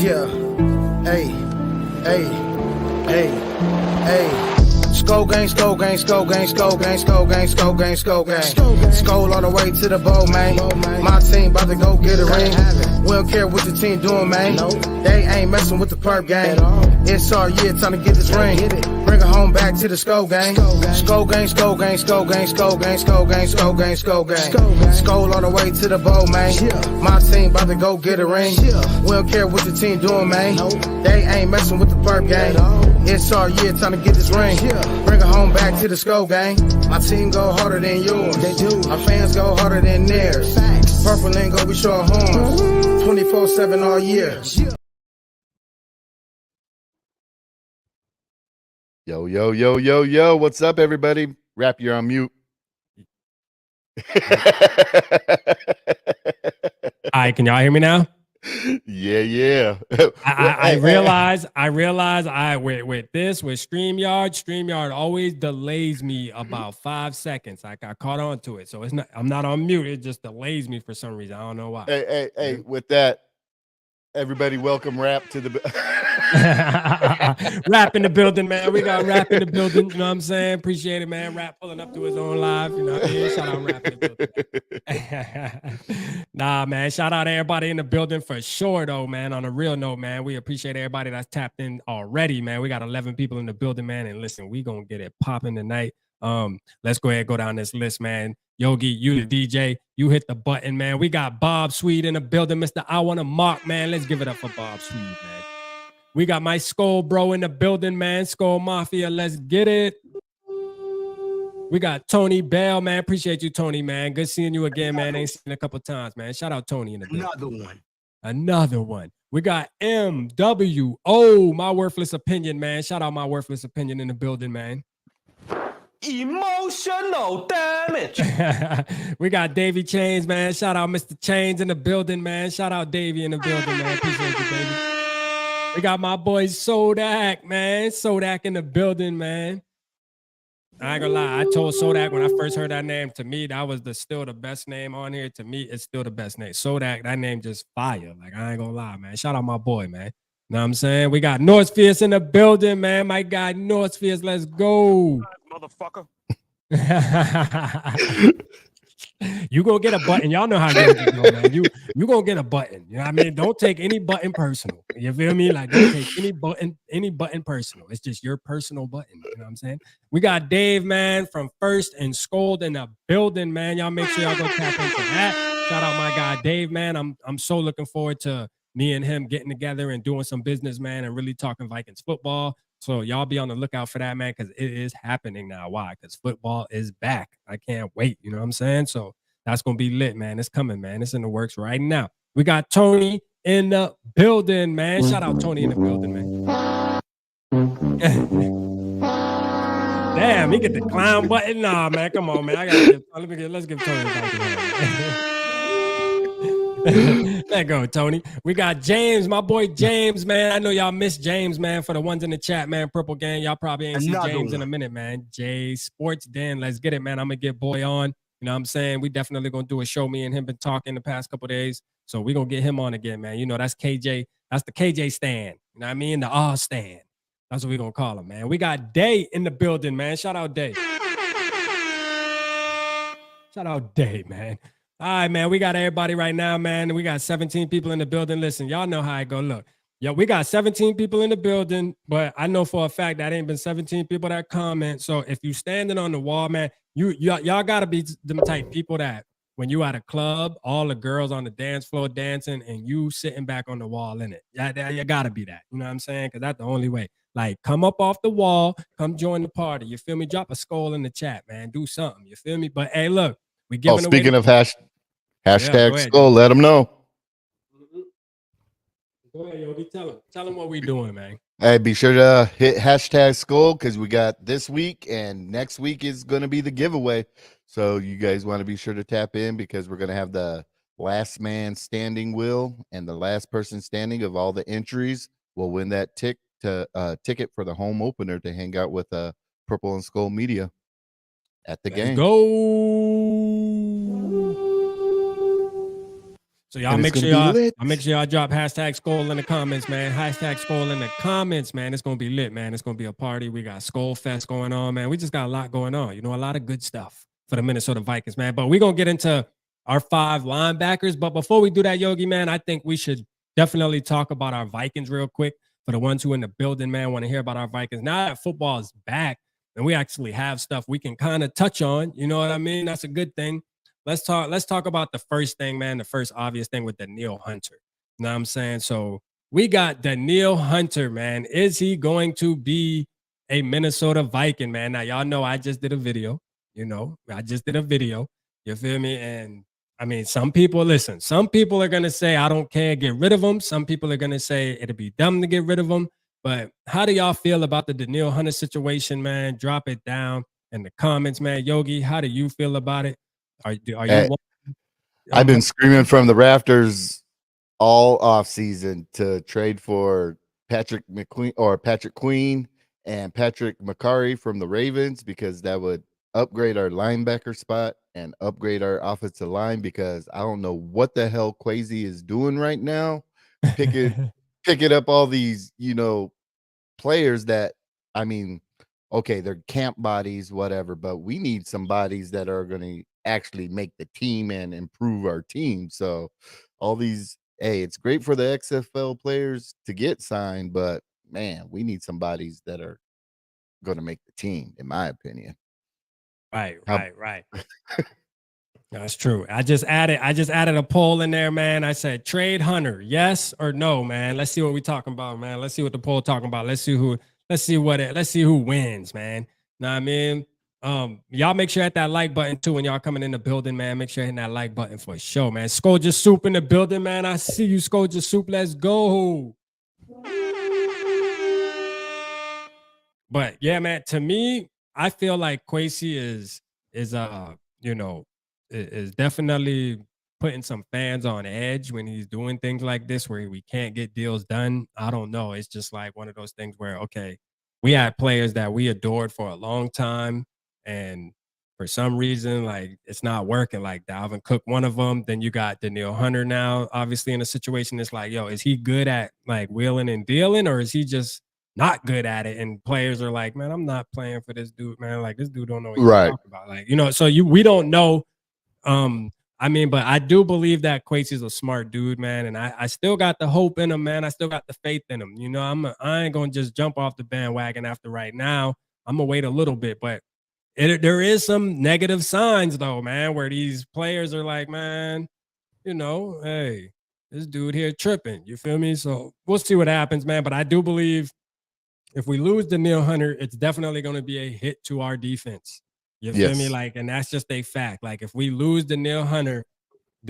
Yeah. Hey. Hey. Hey. Hey. Skol gang, Skol gang, Skol gang, Skol gang, Skol gang, Skol gang, Skol gang. Skol all the way to the bowl, man. My team about to go get a ring. We don't care what the team doing, man. They ain't messing with the perp gang. It's our year, time to get this ring. Bring it home back to the Skol gang. Skol gang, Skol gang, Skol gang, Skol gang, Skol gang, Skol gang, Skol gang. Skol all the way to the bowl, man. My team about to go get a ring. We don't care what the team doing, man. They ain't messing with the perp gang. It's our year, time to get this ring. Bring it home back to the Skol gang. My team go harder than yours. They do. Our fans go harder than theirs. Purple ain't go, we show our horns. 24/7 all year. Yo, yo, yo, yo, yo. What's up, everybody? Rap, you're on mute. All right, can y'all hear me now? Yeah. I realize with StreamYard always delays me about 5 seconds. Like I caught on to it. So it's not, I'm not on mute. It just delays me for some reason. I don't know why. Hey, with that, everybody welcome Rap to the Rap in the building, man. We got Rap in the building. You know what I'm saying? Appreciate it, man. Rap pulling up to his own live. You know what I mean? Shout out Rap in the building. Nah, man. Shout out everybody in the building for sure, though, man. On a real note, man, we appreciate everybody that's tapped in already, man. We got 11 people in the building, man. And listen, we gonna get it popping tonight. Let's go ahead and go down this list, man. Yogi, you the DJ, you hit the button, man. We got Bob Sweet in the building, Mr. I Wanna Mark, man. Let's give it up for Bob Sweet, man. We got my Skol bro in the building, man. Skol Mafia, let's get it. We got Tony Bell, man. Appreciate you, Tony, man. Good seeing you again, man. Ain't seen you in a couple times, man. Shout out Tony in the building. Another one. We got MWO, My Worthless Opinion, man. Shout out My Worthless Opinion in the building, man. Emotional damage. We got Davey Chains, man. Shout out Mr. Chains in the building, man. Shout out Davey in the building, man. Appreciate you, baby. We got my boy Sodak, man. Sodak in the building, man. I ain't gonna lie. I told Sodak when I first heard that name, to me, that was still the best name on here. To me, it's still the best name. Sodak, that name just fire. Like, I ain't gonna lie, man. Shout out my boy, man. Know what I'm saying? We got North Fierce in the building, man. My guy, North Fierce, let's go. Motherfucker. You gonna get a button. Y'all know how it goes, man. You gonna get a button. You know what I mean? Don't take any button personal. You feel me? Like, don't take any button personal. It's just your personal button. You know what I'm saying? We got Dave, man, from First and Skol in the building, man. Y'all make sure y'all go tap into that. Shout out my guy Dave, man. I'm so looking forward to me and him getting together and doing some business, man, and really talking Vikings football. So y'all be on the lookout for that, man, because it is happening now. Why? Because football is back. I can't wait. You know what I'm saying? So that's going to be lit, man. It's coming, man. It's in the works right now. We got Tony in the building, man. Shout out Tony in the building, man. Damn, he get the clown button. Nah, man. Come on, man. Let's give Tony a button. Let go, Tony. We got James, my boy James, man. I know y'all miss James, man. For the ones in the chat, man, Purple Gang, y'all probably ain't seen James in a minute, man. J Sports Den, let's get it, man. I'm gonna get boy on. You know what I'm saying? We definitely gonna do a show. Me and him been talking the past couple days, so we gonna get him on again, man. You know, that's KJ. That's the KJ stand. You know what I mean? The R stand. That's what we gonna call him, man. We got Day in the building, man. Shout out Day. Shout out Day, man. All right, man, we got everybody right now, man. We got 17 people in the building. Listen, y'all know how it go. Look, yo, we got 17 people in the building, but I know for a fact that ain't been 17 people that comment. So if you standing on the wall, man, y'all got to be them type people that when you at a club, all the girls on the dance floor dancing and you sitting back on the wall in it. You got to be that. You know what I'm saying? Because that's the only way. Like, come up off the wall, come join the party. You feel me? Drop a Skol in the chat, man. Do something. You feel me? But, hey, look. Speaking of hashtag Skol, let them know. Go ahead, Yogi. Tell them what we doing, man. Hey, be sure to hit hashtag Skol because we got this week and next week is going to be the giveaway. So you guys want to be sure to tap in because we're going to have the last man standing wheel, and the last person standing of all the entries will win that ticket for the home opener to hang out with Purple and Skol Media at the game. Go. So y'all And it's make sure gonna be lit. y'all make sure y'all drop hashtag Skol in the comments, man. Hashtag Skol in the comments, man. It's gonna be lit, man. It's gonna be a party. We got Skolfest going on, man. We just got a lot going on. You know, a lot of good stuff for the Minnesota Vikings, man. But we're gonna get into our 5 linebackers. But before we do that, Yogi, man, I think we should definitely talk about our Vikings real quick. For the ones who in the building, man, want to hear about our Vikings. Now that football is back and we actually have stuff we can kind of touch on, you know what I mean? That's a good thing. Let's talk about the first thing, man, the first obvious thing with Danielle Hunter. You know what I'm saying? So we got Danielle Hunter, man. Is he going to be a Minnesota Viking, man? Now, y'all know I just did a video. You know, I just did a video. You feel me? And I mean, some people are going to say, I don't care, get rid of him. Some people are going to say it'd be dumb to get rid of him. But how do y'all feel about the Danielle Hunter situation, man? Drop it down in the comments, man. Yogi, how do you feel about it? Are you? I've been screaming from the rafters all off season to trade for Patrick Queen and Patrick McCarry from the Ravens, because that would upgrade our linebacker spot and upgrade our offensive line, because I don't know what the hell Kwesi is doing right now. Picking up all these, players that, I mean, okay, they're camp bodies, whatever, but we need some bodies that are going to actually make the team and improve our team. So all these, hey, it's great for the XFL players to get signed, but man, we need some bodies that are going to make the team, in my opinion. Right. That's true. I just added a poll in there, man. I said trade Hunter, yes or no, man. Let's see what we're talking about, man. Let's see what the poll talking about. Let's see who wins, man. Know what I mean? Y'all make sure hit that like button too when y'all coming in the building, man. Make sure hitting that like button for sure, man. Skolja Soup in the building, man. I see you, Skolja Soup. Let's go. But yeah, man, to me, I feel like Kwesi is definitely putting some fans on edge when he's doing things like this where we can't get deals done. I don't know. It's just like one of those things where, okay, we had players that we adored for a long time, and for some reason, like, it's not working. Like Dalvin Cook, one of them. Then you got Danielle Hunter now, obviously in a situation. It's like, yo, is he good at like wheeling and dealing, or is he just not good at it? And players are like, man, I'm not playing for this dude, man. Like, this dude don't know what he's talking about. Like, so we don't know. I mean, but I do believe that Kwesi's a smart dude, man. And I still got the hope in him, man. I still got the faith in him. I ain't gonna just jump off the bandwagon after right now. I'm gonna wait a little bit, but there is some negative signs though, man, where these players are like, man, hey, this dude here tripping. You feel me? So we'll see what happens, man. But I do believe if we lose Danielle Hunter, it's definitely going to be a hit to our defense. You feel me? Like, and that's just a fact. Like, if we lose Danielle Hunter,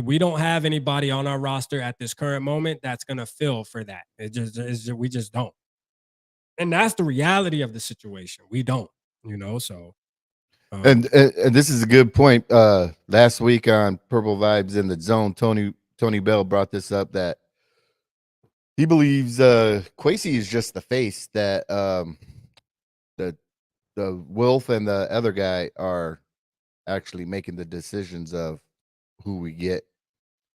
we don't have anybody on our roster at this current moment that's going to fill for that. We just don't. And that's the reality of the situation. We don't, so. And this is a good point. Last week on Purple Vibes in the Zone, Tony Bell brought this up, that he believes Kwesi is just the face, that the Wolf and the other guy are actually making the decisions of who we get.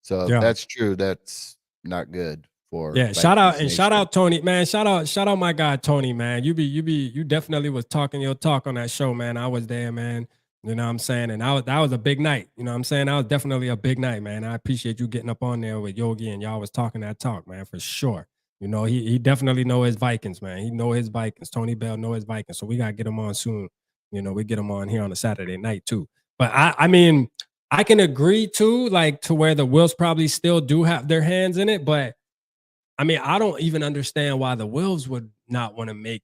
So if that's true, that's not good for shout out Tony, man. Shout out my guy Tony, man. You definitely was talking your talk on that show, man. I was there, man. You know what I'm saying? And that was a big night. You know what I'm saying? That was definitely a big night, man. I appreciate you getting up on there with Yogi and y'all was talking that talk, man, for sure. He definitely know his Vikings, man. He know his Vikings. Tony Bell know his Vikings. So we got to get him on soon. We get him on here on a Saturday night too. But I mean, I can agree too, like, to where the Wolves probably still do have their hands in it. But I mean, I don't even understand why the Wolves would not want to make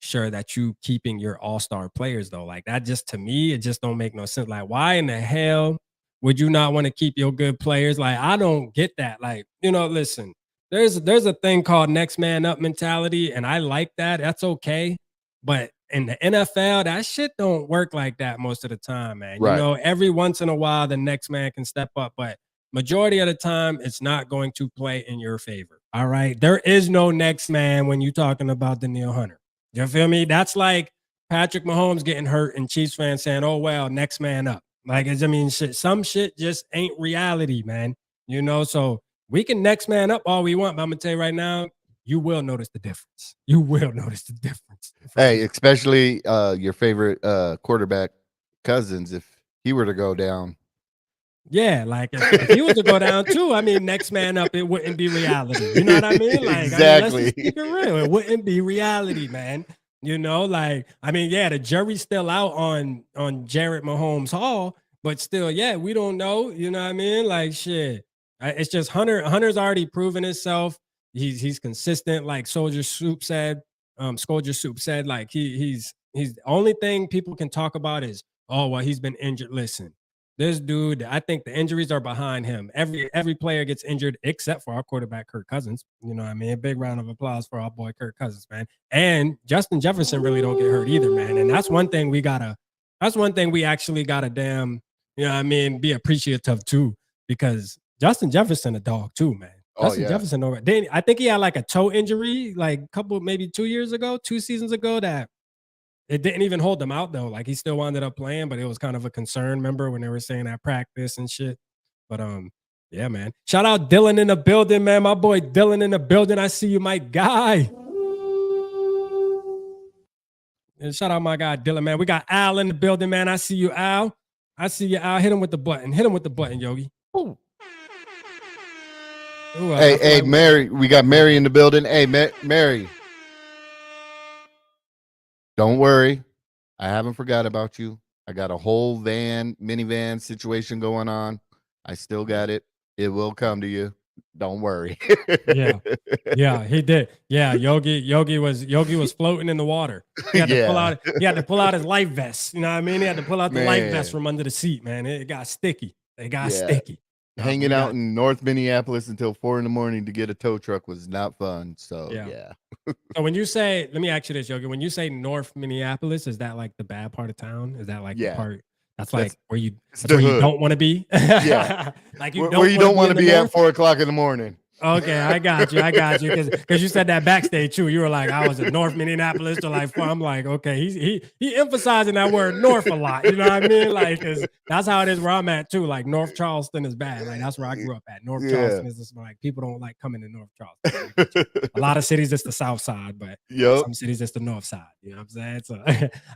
sure that you keeping your all-star players though. Like, that just, to me, it just don't make no sense. Like, why in the hell would you not want to keep your good players? Like, I don't get that. Like, listen, there's a thing called next man up mentality, and I like that. That's okay. But in the NFL, that shit don't work like that most of the time, man. Right. Every once in a while, the next man can step up, but majority of the time, it's not going to play in your favor. All right. There is no next man when you're talking about Danielle Hunter. You feel me? That's like Patrick Mahomes getting hurt and Chiefs fans saying, oh, well, next man up. Like, some shit just ain't reality, man. You know, so we can next man up all we want, but I'm gonna tell you right now, you will notice the difference. You will notice the difference. Hey, especially your favorite quarterback Cousins, if he were to go down. Yeah, like if he was to go down too, I mean, next man up, it wouldn't be reality. You know what I mean? Like, Exactly. I mean, let's just keep it real. It wouldn't be reality, man. You know, like, I mean, yeah, the jury's still out on Jared Mahomes Hall, but still, yeah, we don't know. You know what I mean? Like, shit. It's just Hunter's already proven himself. He's consistent, like Soldier Soup said. Soldier Soup said, like he's the only thing people can talk about is, oh, well, he's been injured. Listen. This dude, I think the injuries are behind him. Every player gets injured except for our quarterback, Kirk Cousins. You know what I mean? A big round of applause for our boy, Kirk Cousins, man. And Justin Jefferson really don't get hurt either, man. And that's one thing we actually gotta damn, you know what I mean, be appreciative too, because Justin Jefferson a dog too, man. Justin Jefferson, I think he had like a toe injury, like a couple, maybe 2 seasons ago that it didn't even hold them out though. Like he still wound up playing, but it was kind of a concern. Remember when they were saying that practice and shit? But yeah, man. Shout out Dylan in the building, man. My boy Dylan in the building. I see you, my guy. And shout out my guy Dylan, man. We got Al in the building, man. I see you, Al. I see you, Al. Hit him with the button. Hit him with the button, Yogi. Ooh. Ooh, hey, Mary. We got Mary in the building. Hey, Mary. Don't worry. I haven't forgot about you. I got a whole minivan situation going on. I still got it. It will come to you. Don't worry. Yeah, he did. Yeah, Yogi was floating in the water. He had to pull out his life vest. You know what I mean? He had to pull out the life vest from under the seat, man. It got sticky. Sticky. Hanging out in North Minneapolis until 4 a.m. to get a tow truck was not fun. So yeah. So when you say, let me ask you this, Yogi, when you say North Minneapolis, is that like the bad part of town? Is that like the part that's where you don't want to be? Yeah. Like where you don't want to be at 4 o'clock in the morning. Okay, I got you. Because you said that backstage too. You were like, I was in North Minneapolis to like, I'm like, okay, he emphasizing that word North a lot. You know what I mean? Like, cause that's how it is where I'm at too. Like North Charleston is bad. Like that's where I grew up at. North Charleston is just like people don't like coming to North Charleston. A lot of cities it's the South Side, but some cities it's the North Side. You know what I'm saying? So,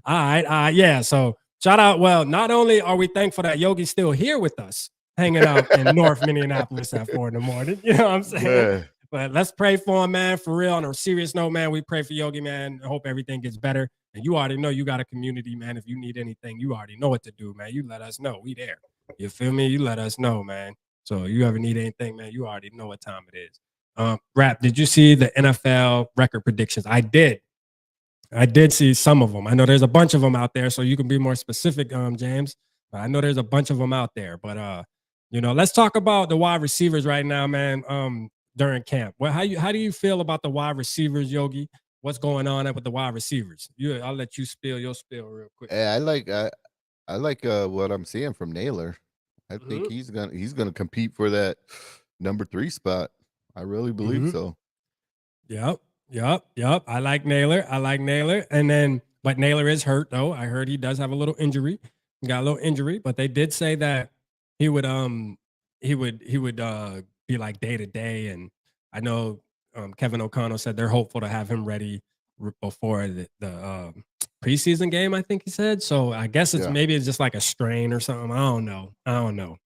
all right, yeah. So shout out. Well, not only are we thankful that Yogi's still here with us, hanging out in North Minneapolis at 4 a.m. You know what I'm saying? Yeah. But let's pray for him, man. For real, on a serious note, man, we pray for Yogi, man. I hope everything gets better. And you already know you got a community, man. If you need anything, you already know what to do, man. You let us know. We there. You feel me? You let us know, man. So you ever need anything, man, you already know what time it is. Rap, did you see the NFL record predictions? I did see some of them. I know there's a bunch of them out there, so you can be more specific, James. But I know there's a bunch of them out there. But you know, let's talk about the wide receivers right now, man. During camp, well, how do you feel about the wide receivers, Yogi? What's going on with the wide receivers? I'll let you spill your spill real quick. Yeah, I like what I'm seeing from Naylor. I think he's gonna compete for that number 3 spot. I really believe so. Yep. I like Naylor. But Naylor is hurt though. I heard he does have a little injury. He got a little injury, but they did say that he would be like day to day, and I know Kevin O'Connell said they're hopeful to have him ready before the preseason game. I think he said so. I guess maybe it's just like a strain or something. I don't know.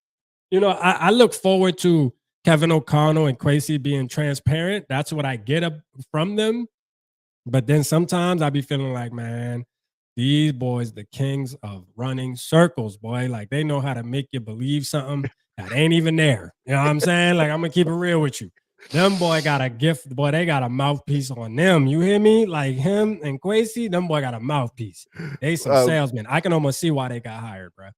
You know, I look forward to Kevin O'Connell and Kwesi being transparent. That's what I get from them. But then sometimes I be feeling like, man, these boys, the kings of running circles, boy. Like they know how to make you believe something that ain't even there. You know what I'm saying? Like I'm gonna keep it real with you. Them boy got a gift, boy. They got a mouthpiece on them. You hear me? Like him and Kwesi, them boy got a mouthpiece. They some salesmen. I can almost see why they got hired, bro.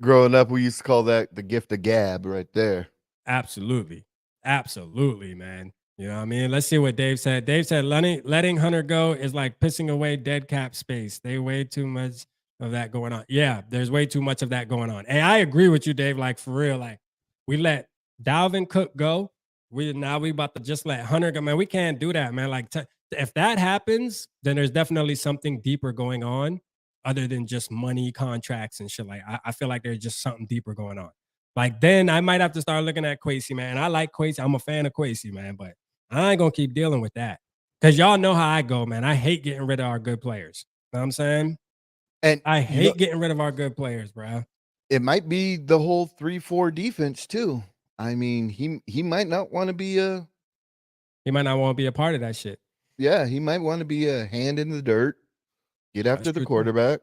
Growing up, we used to call that the gift of gab right there. Absolutely, man. You know what I mean? Let's see what Dave said. Dave said letting Hunter go is like pissing away dead cap space. They way too much of that going on. Yeah, there's way too much of that going on. And I agree with you, Dave. Like for real, like we let Dalvin Cook go. We about to just let Hunter go. Man, we can't do that, man. Like if that happens, then there's definitely something deeper going on other than just money, contracts, and shit. Like I feel like there's just something deeper going on. Like then I might have to start looking at Kwesi, man. I like Kwesi. I'm a fan of Kwesi, man, but I ain't gonna keep dealing with that. Cause y'all know how I go, man. I hate getting rid of our good players. You know what I'm saying? And I hate getting rid of our good players, bro. it might be the whole 3-4 defense too. I mean, he might not want to be He might not want to be a part of that shit. he might want to be a hand in the dirt, get after the quarterback,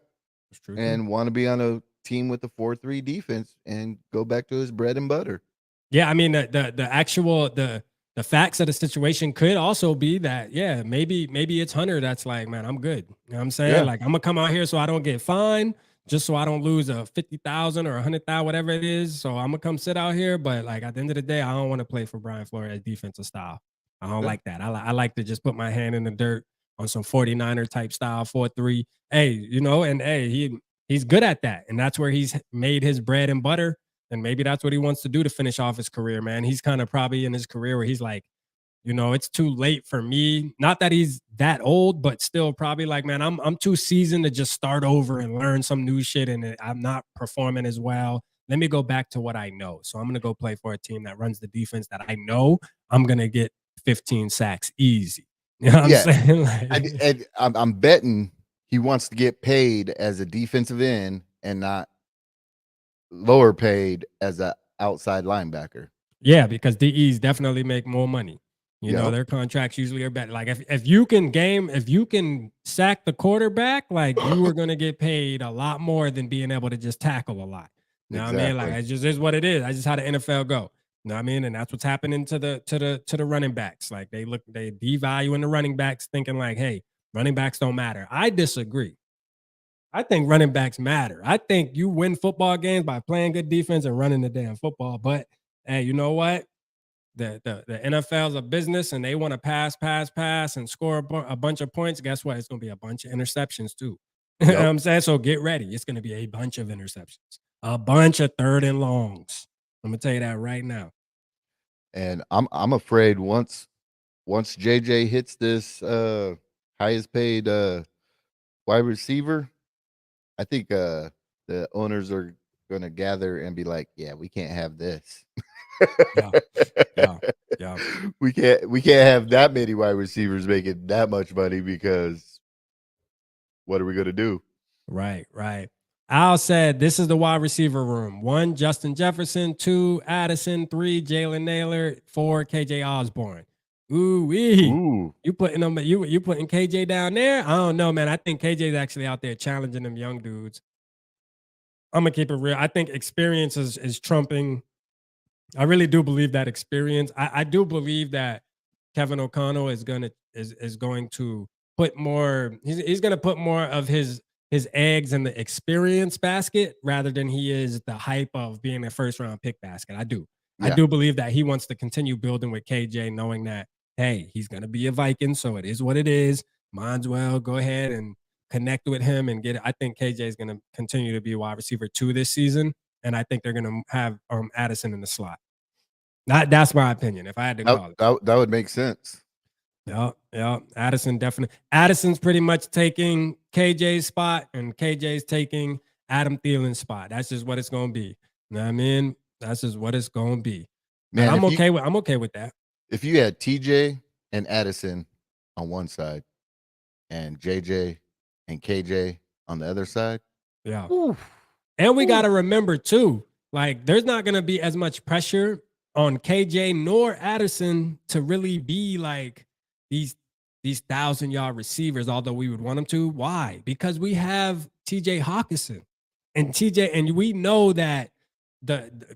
and want to be on a team with the 4-3 defense and go back to his bread and butter. Yeah, I mean the actual the facts of the situation could also be that, yeah, maybe it's Hunter that's like, man, I'm good. You know what I'm saying? Yeah. Like, I'm gonna come out here so I don't get fined, just so I don't lose a 50,000 or 100,000, whatever it is. So I'm gonna come sit out here. But like at the end of the day, I don't want to play for Brian Flores defensive style. I don't like that. I like to just put my hand in the dirt on some 49er type style 4-3. Hey, you know, and hey, he's good at that. And that's where he's made his bread and butter. And maybe that's what he wants to do to finish off his career, man. He's kind of probably in his career where he's like, you know, it's too late for me. Not that he's that old, but still probably like, man, I'm too seasoned to just start over and learn some new shit, and I'm not performing as well. Let me go back to what I know. So I'm going to go play for a team that runs the defense that I know I'm going to get 15 sacks easy. You know what I'm saying? Like, I'm betting he wants to get paid as a defensive end and not lower paid as a outside linebacker. Yeah, because DEs definitely make more money. You know, their contracts usually are better. Like if you can sack the quarterback, like you are going to get paid a lot more than being able to just tackle a lot. You know what I mean? Like it just is what it is. That's just how the NFL go. You know what I mean? And that's what's happening to the running backs. Like they devaluing the running backs, thinking like, hey, running backs don't matter. I disagree. I think running backs matter. I think you win football games by playing good defense and running the damn football. But hey, you know what? The NFL is a business, and they want to pass, and score a bunch of points. Guess what? It's going to be a bunch of interceptions too. You know what I'm saying? So get ready. It's going to be a bunch of interceptions, a bunch of 3rd and longs. I'm going to tell you that right now. And I'm afraid once JJ hits this highest paid wide receiver, I think the owners are going to gather and be like, yeah, we can't have this. Yeah. We can't have that many wide receivers making that much money, because what are we going to do? Right. Al said, this is the wide receiver room. 1, Justin Jefferson. 2, Addison. 3, Jalen Naylor. 4, KJ Osborne. Ooh. You putting KJ down there? I don't know, man. I think KJ's actually out there challenging them young dudes. I'm gonna keep it real. I think experience is trumping. I really do believe that experience. I do believe that Kevin O'Connell is going to put more. He's going to put more of his eggs in the experience basket rather than he is the hype of being a 1st-round pick basket. I do. I do believe that he wants to continue building with KJ, knowing that, hey, he's going to be a Viking, so it is what it is. Might as well go ahead and connect with him and get it. I think KJ is going to continue to be wide receiver 2 this season, and I think they're going to have Addison in the slot. That's my opinion. If I had to call it, that would make sense. Yeah. Addison definitely. Addison's pretty much taking KJ's spot, and KJ's taking Adam Thielen's spot. That's just what it's going to be. You know what I mean? That's just what it's going to be. Man, I'm okay with that. If you had TJ and Addison on one side and JJ and KJ on the other side. Yeah. Oof. And we got to remember too, like there's not going to be as much pressure on KJ nor Addison to really be like these 1,000-yard receivers, although we would want them to. Why? Because we have TJ Hawkinson and we know that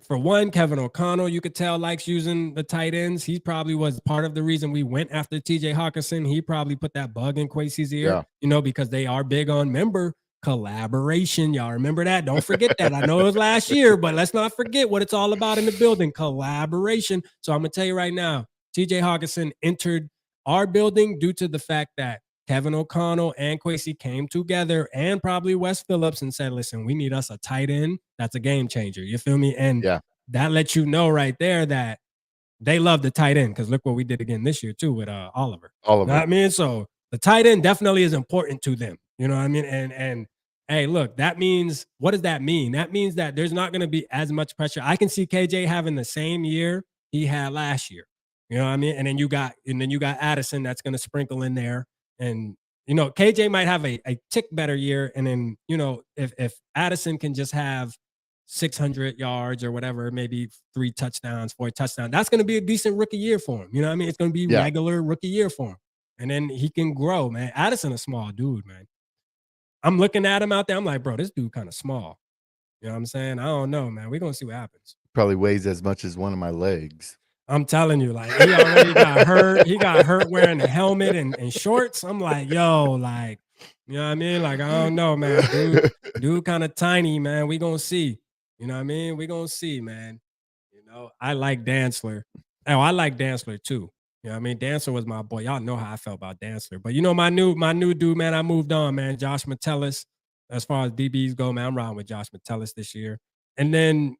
for one, Kevin O'Connell, you could tell, likes using the tight ends. He probably was part of the reason we went after TJ Hawkinson. He probably put that bug in Kwesi's ear, because they are big on member collaboration. Y'all remember that? Don't forget that. I know it was last year, but let's not forget what it's all about in the building, collaboration. So I'm going to tell you right now, TJ Hawkinson entered our building due to the fact that Kevin O'Connell and Kwesi came together, and probably Wes Phillips, and said, listen, we need us a tight end. That's a game changer. You feel me? And that lets you know right there that they love the tight end, because look what we did again this year too with Oliver. You know what I mean? So the tight end definitely is important to them. You know what I mean? And Hey, look, that means, what does that mean? That means that there's not going to be as much pressure. I can see KJ having the same year he had last year. You know what I mean? And then you got Addison that's going to sprinkle in there. And KJ might have a tick better year. And then, if Addison can just have 600 yards or whatever, maybe 3 touchdowns, 4 touchdowns, that's going to be a decent rookie year for him. You know what I mean? It's going to be regular rookie year for him. And then he can grow, man. Addison, a small dude, man. I'm looking at him out there. I'm like, bro, this dude kind of small. You know what I'm saying? I don't know, man. We're going to see what happens. Probably weighs as much as one of my legs. I'm telling you, like, he already got hurt. He got hurt wearing a helmet and shorts. I'm like, yo, like, you know what I mean? Like, I don't know, man. Dude kind of tiny, man. We going to see. You know what I mean? We going to see, man. I like Dantzler. Oh, I like Dantzler too. You know what I mean? Dantzler was my boy. Y'all know how I felt about Dantzler. But my new dude, man, I moved on, man. Josh Metellus. As far as DBs go, man, I'm riding with Josh Metellus this year. And then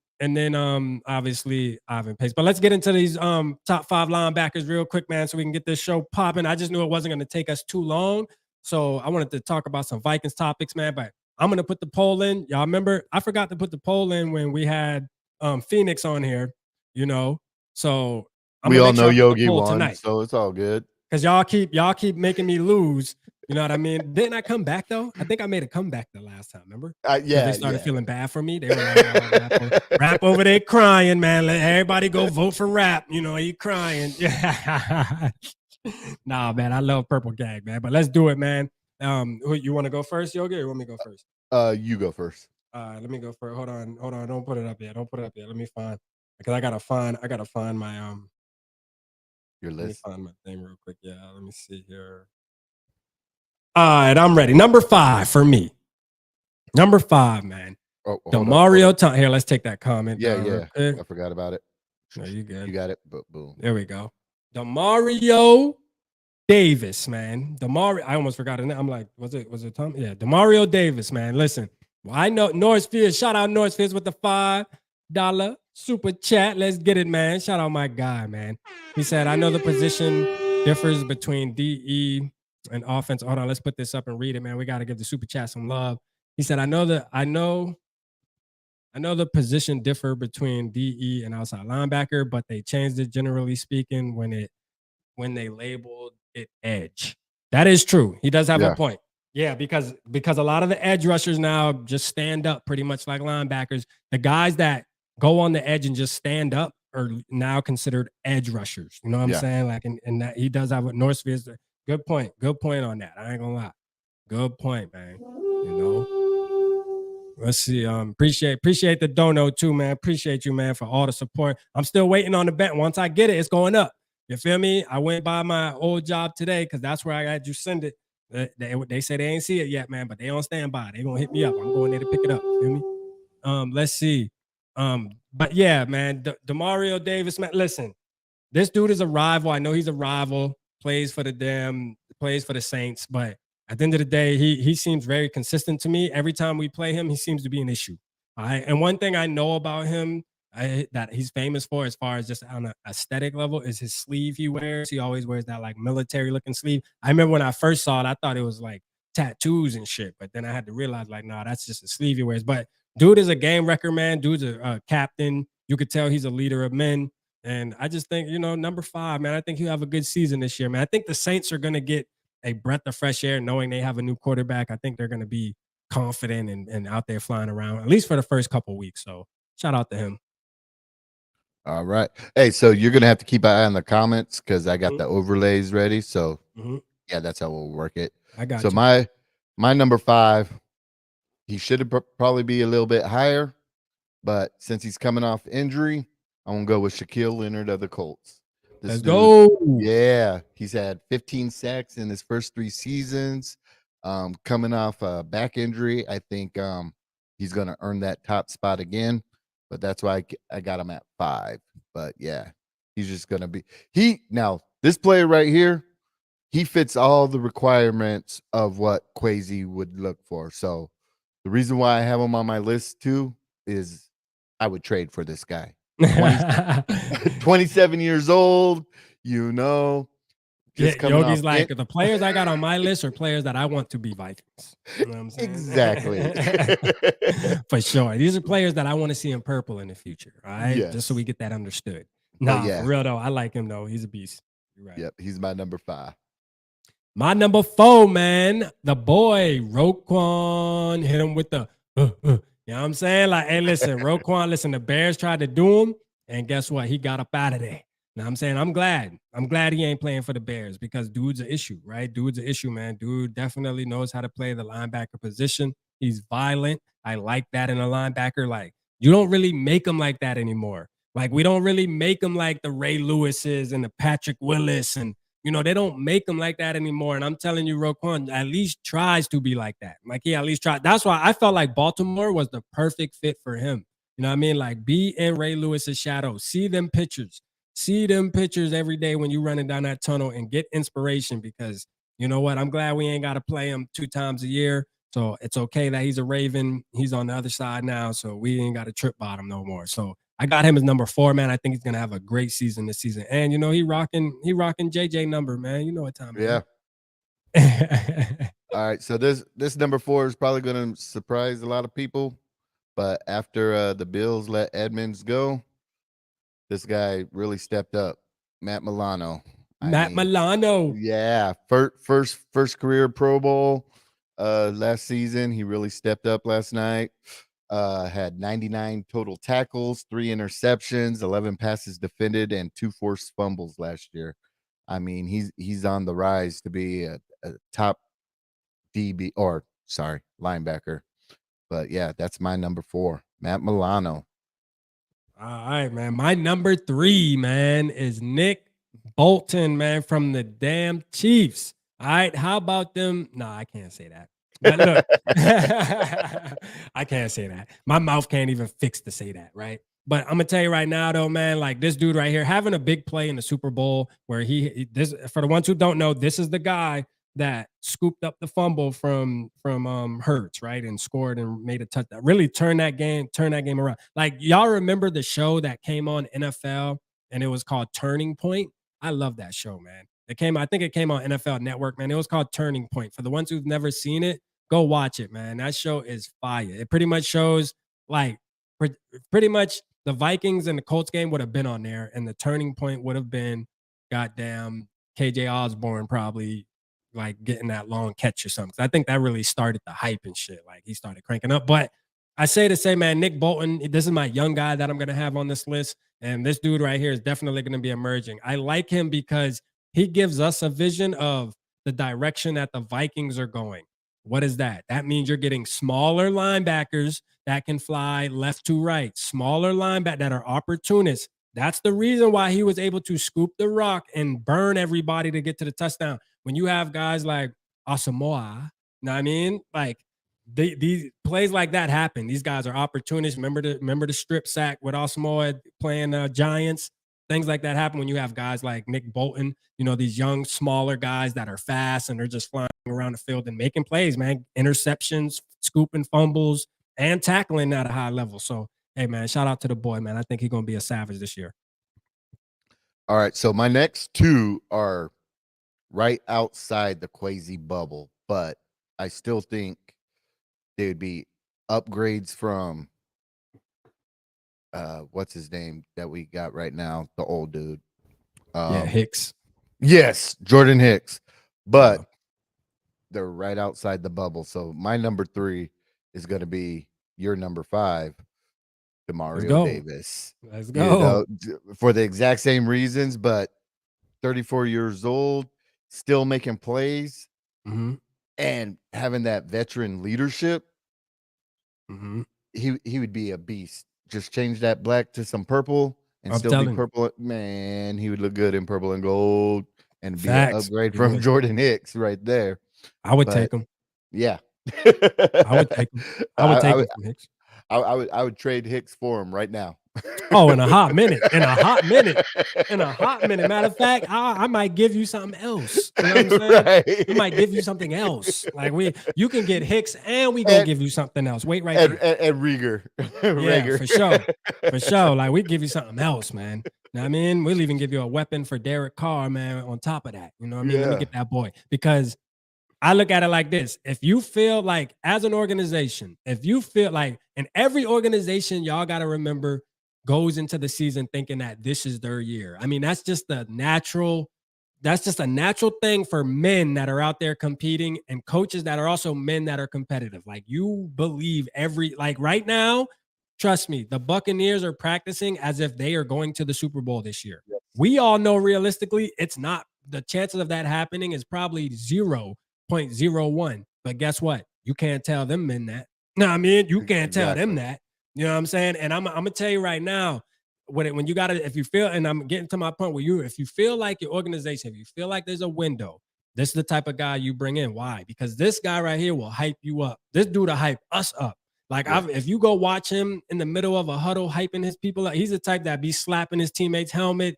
obviously Ivan Pace. But let's get into these top 5 linebackers real quick, man, so we can get this show popping. I just knew it wasn't going to take us too long. So I wanted to talk about some Vikings topics, man. But I'm going to put the poll in. Y'all remember? I forgot to put the poll in when we had Phoenix on here, So we all know Yogi won tonight, so it's all good. Because y'all keep making me lose. You know what I mean? Didn't I come back though? I think I made a comeback the last time. Remember? Yeah. They started feeling bad for me. They were like, Rap over there crying, man. Let everybody go vote for Rap. He crying. Nah, man. I love Purple Gang, man. But let's do it, man. Who you want to go first, Yogi, or you want me to go first? You go first. Let me go first. Hold on. Don't put it up yet. Let me find, because I gotta find my your list. Let me find my thing real quick. Yeah, let me see here. All right, I'm ready. Number 5 for me. Number 5, man. Demario Thomas. Here, let's take that comment. Yeah. I forgot about it. No, you good. You got it. Boom. There we go. Demario Davis, man. I almost forgot it. I'm like, was it Tom? Yeah, Demario Davis, man. Listen, I know Norris Fierce. Shout out Norris Fierce with the $5 super chat. Let's get it, man. Shout out my guy, man. He said, I know the position differs between DE and offense. Hold on, let's put this up and read it, man. We got to give the super chat some love. He said, I know the position differ between DE and outside linebacker, but they changed it, generally speaking, when they labeled it edge. That is true. He does have a point. Yeah, because a lot of the edge rushers now just stand up pretty much like linebackers. The guys that go on the edge and just stand up are now considered edge rushers. You know what I'm saying? Like, and that he does have what Northfield. Good point on that. I ain't gonna lie. Good point, man. Let's see. Appreciate the dono too, man. Appreciate you, man, for all the support. I'm still waiting on the bet. Once I get it, it's going up. You feel me? I went by my old job today because that's where I had you send it. They say they ain't see it yet, man, but they on standby. They gonna hit me up. I'm going there to pick it up. You feel me? Let's see. But yeah, man, Demario Davis, man. Listen, this dude is a rival. I know he's a rival. Plays for the Saints, but at the end of the day, he seems very consistent to me. Every time we play him, he seems to be an issue. All right. And one thing I know about him that he's famous for, as far as just on an aesthetic level, is his sleeve he wears. He always wears that like military looking sleeve. I remember when I first saw it, I thought it was like tattoos and shit, but then I had to realize like, nah, that's just a sleeve he wears. But dude is a game wrecker, man. Dude's a captain. You could tell he's a leader of men. And I just think, number 5, man, I think he'll have a good season this year, man. I think the Saints are going to get a breath of fresh air knowing they have a new quarterback. I think they're going to be confident and out there flying around, at least for the first couple of weeks. So shout out to him. All right. Hey, so you're going to have to keep an eye on the comments because I got the overlays ready. So, yeah, that's how we'll work it. I got you. So my number 5, he should probably be a little bit higher, but since he's coming off injury, I'm going to go with Shaquille Leonard of the Colts. Let's go. Yeah, he's had 15 sacks in his first 3 seasons. Coming off a back injury, I think he's going to earn that top spot again. But that's why I got him at 5. But yeah, he's just going to be now this player right here, he fits all the requirements of what Kwesi would look for. So the reason why I have him on my list too is I would trade for this guy. 27 years old, just coming Yogi's off like, the players I got on my list are players that I want to be Vikings. You know what I'm saying? Exactly. For sure. These are players that I want to see in purple in the future. All right. Just so Yes. we get that understood. But Nah, yeah. for real though. I like him though. He's a beast. You're right. Yep, he's my number 5. My number 4, man, the boy, Roquan, hit him with the, you know what I'm saying? Like, hey, listen, Roquan, listen, the Bears tried to do him, and guess what? He got up out of there. You know what I'm saying? I'm glad he ain't playing for the Bears because dude's an issue, right? Dude's an issue, man. Dude definitely knows how to play the linebacker position. He's violent. I like that in a linebacker. Like, you don't really make him like that anymore. Like, we don't really make him like the Ray Lewises and the Patrick Willis and you know, they don't make them like that anymore. And I'm telling you, Roquan at least tries to be like that. Like he at least tried. That's why I felt like Baltimore was the perfect fit for him. You know what I mean? Like be in Ray Lewis's shadow. See them pictures. See them pictures every day when you're running down that tunnel and get inspiration because you know what? I'm glad we ain't got to play him 2 times a year. So it's okay that he's a Raven. He's on the other side now. So we ain't got to trip bottom no more. So I got him as number 4, man. I think he's gonna have a great season this season. And you know, he rocking JJ number, man. You know what time it is. All right. So this number 4 is probably gonna surprise a lot of people. But after the Bills let Edmonds go, this guy really stepped up. Matt Milano. Milano. Yeah. First career Pro Bowl last season. He really stepped up last night. Had 99 total tackles, 3 interceptions, 11 passes defended, and 2 forced fumbles last year. I mean, he's on the rise to be a top linebacker. But yeah, that's my number 4, Matt Milano. All right, man. My number 3, man, is Nick Bolton, man, from the damn Chiefs. All right, how about them? No, I can't say that. But look, I can't say that. My mouth can't even fix to say that, right? But I'm gonna tell you right now, though, man, like this dude right here having a big play in the Super Bowl, where this for the ones who don't know, this is the guy that scooped up the fumble from Hurts, right, and scored and made a touchdown. Really turned that game around. Like y'all remember the show that came on NFL and it was called Turning Point? I love that show, man. I think it came on NFL Network, man. It was called Turning Point. For the ones who've never seen it, go watch it, man. That show is fire. It pretty much shows like pretty much the Vikings and the Colts game would have been on there, and the turning point would have been goddamn KJ Osborne probably like getting that long catch or something. I think that really started the hype and shit. Like he started cranking up. But I say to say, man, Nick Bolton, this is my young guy that I'm gonna have on this list. And this dude right here is definitely gonna be emerging. I like him because he gives us a vision of the direction that the Vikings are going. What is that? That means you're getting smaller linebackers that can fly left to right, smaller linebackers that are opportunists. That's the reason why he was able to scoop the rock and burn everybody to get to the touchdown. When you have guys like Asamoah, you know what I mean? Like these plays like that happen. These guys are opportunists. Remember the strip sack with Asamoah playing Giants? Things like that happen when you have guys like Nick Bolton, you know, these young, smaller guys that are fast and they're just flying around the field and making plays, man. Interceptions, scooping fumbles, and tackling at a high level. So, hey, man, shout out to the boy, man. I think he's going to be a savage this year. All right. So my next 2 are right outside the Quasi bubble, but I still think they would be upgrades from what's his name that we got right now, the old dude. Hicks. Yes, Jordan Hicks. But they're right outside the bubble. So my number 3 is going to be your number 5, Demario Davis. Let's go. You know, for the exact same reasons, but 34 years old, still making plays and having that veteran leadership. He would be a beast. Just change that black to some purple and still be purple. Man, he would look good in purple and gold and be an upgrade from Jordan Hicks right there. I would take him. Yeah. I would take him. I would take him from Hicks. I would trade Hicks for him right now. Oh, in a hot minute. Matter of fact, I might give you something else. You know what I'm saying? Right. We might give you something else. Like you can get Hicks and we gonna give you something else. Wait right there. And Rieger. Yeah, for sure. Like we give you something else, man. Know what I mean? We'll even give you a weapon for Derek Carr, man, on top of that. You know what I mean? Let me Yeah. get that boy. Because I look at it like this. If you feel like, as an organization, if you feel like, and every organization, y'all got to remember, goes into the season thinking that this is their year. I mean, that's just a natural thing for men that are out there competing and coaches that are also men that are competitive. Like, you believe like right now, trust me, the Buccaneers are practicing as if they are going to the Super Bowl this year. Yes. We all know realistically, it's not. The chances of that happening is probably 0.01. But guess what? You can't tell them men that. No, I mean, you can't tell them that. You know what I'm saying? And I'm gonna tell you right now, when you gotta, if you feel, and I'm getting to my point where if you feel like your organization, if you feel like there's a window, this is the type of guy you bring in. Why? Because this guy right here will hype you up. This dude will hype us up. Like, if you go watch him in the middle of a huddle hyping his people up, he's the type that be slapping his teammate's helmet,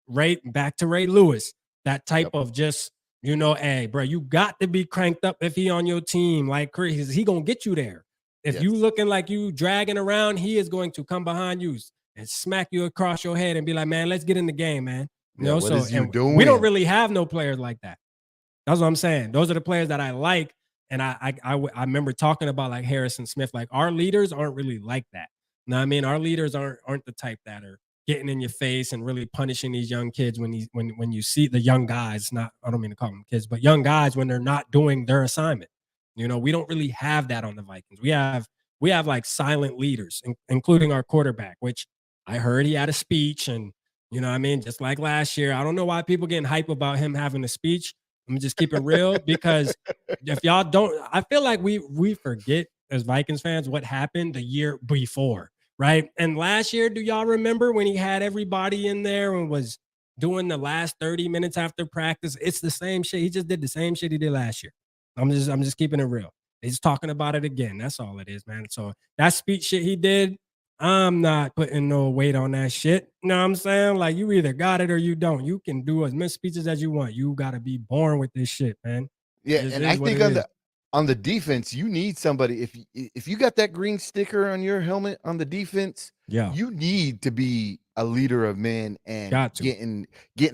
right back to Ray Lewis. That type of just, hey, bro, you got to be cranked up if he on your team. Like, he gonna get you there. If you looking like you dragging around, he is going to come behind you and smack you across your head and be like, man, let's get in the game, man. What is you doing? We don't really have no players like that. That's what I'm saying. Those are the players that I like. And I remember talking about like Harrison Smith. Like, our leaders aren't really like that. You know what I mean? Our leaders aren't the type that are getting in your face and really punishing these young kids when you see the young guys. I don't mean to call them kids, but young guys when they're not doing their assignment. We don't really have that on the Vikings. We have like silent leaders, including our quarterback, which I heard he had a speech, and you know what I mean, just like last year. I don't know why people getting hype about him having a speech. Let me just keep it real, because if y'all don't, I feel like we forget as Vikings fans what happened the year before, right? And last year, do y'all remember when he had everybody in there and was doing the last 30 minutes after practice? It's the same shit. He just did the same shit he did last year. I'm just keeping it real. He's talking about it again. That's all it is, man. So that speech shit he did, I'm not putting no weight on that shit. You know what I'm saying? Like, you either got it or you don't. You can do as many speeches as you want. You got to be born with this shit, man. Yeah, and I think on the defense, you need somebody. If you got that green sticker on your helmet on the defense, you need to be a leader of men and getting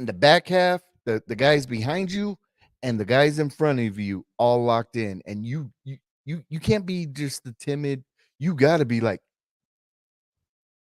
the back half, the guys behind you and the guys in front of you all locked in. And you can't be just the timid. You got to be like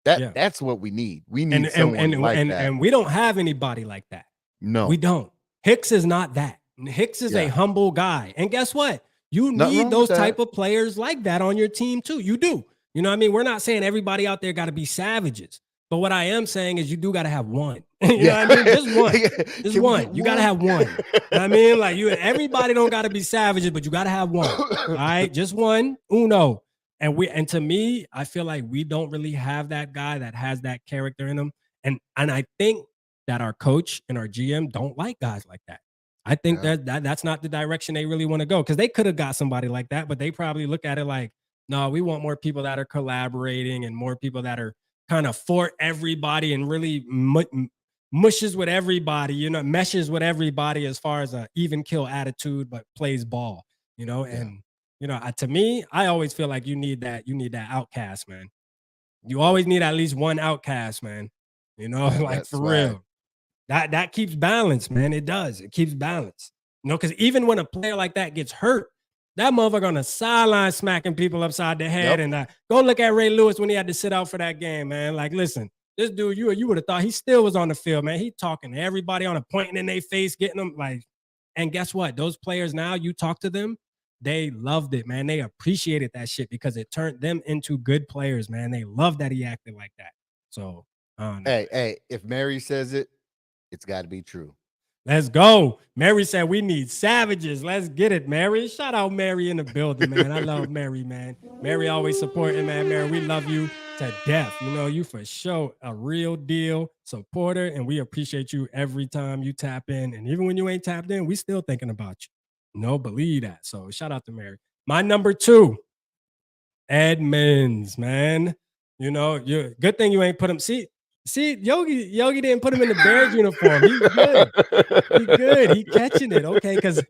that. Yeah. That's what we need. We need someone like that. And we don't have anybody like that. No, we don't. Hicks is not that. Hicks is a humble guy. And guess what? You need those type of players like that on your team too. You do. You know what I mean? We're not saying everybody out there got to be savages. But what I am saying is you do got to have one. You know what I mean? Just one. Just one. You got to have one. You know what I mean? Like, everybody don't got to be savages, but you got to have one. All right? Just one. Uno. And to me, I feel like we don't really have that guy that has that character in him. And I think that our coach and our GM don't like guys like that. I think that's not the direction they really want to go, because they could have got somebody like that, but they probably look at it like, no, we want more people that are collaborating and more people that are kind of for everybody and really mushes with everybody, meshes with everybody as far as a even kill attitude, but plays ball, and to me, I always feel like you need that outcast, man. You always need at least one outcast, man. Like, for real. That keeps balance, man. It does. It keeps balance. Because even when a player like that gets hurt, that motherfucker on the sideline smacking people upside the head. Yep. And go look at Ray Lewis when he had to sit out for that game, man. Like, listen, this dude, you would have thought he still was on the field, man. He talking to everybody on a pointing in their face, getting them like. And guess what? Those players now, you talk to them, they loved it, man. They appreciated that shit because it turned them into good players, man. They love that he acted like that. So, hey, if Mary says it, it's got to be true. Let's go. Mary said we need savages. Let's get it, Mary. Shout out Mary in the building, man. I love Mary, man. Mary always supporting, man. Mary, we love you to death. You for sure a real deal supporter, and we appreciate you every time you tap in. And even when you ain't tapped in, we still thinking about you. Believe that. So shout out to Mary. My number 2, Edmonds, man. Good thing you ain't put him. See, See, Yogi didn't put him in the Bears uniform. He's good. He good. He catching it. Okay, because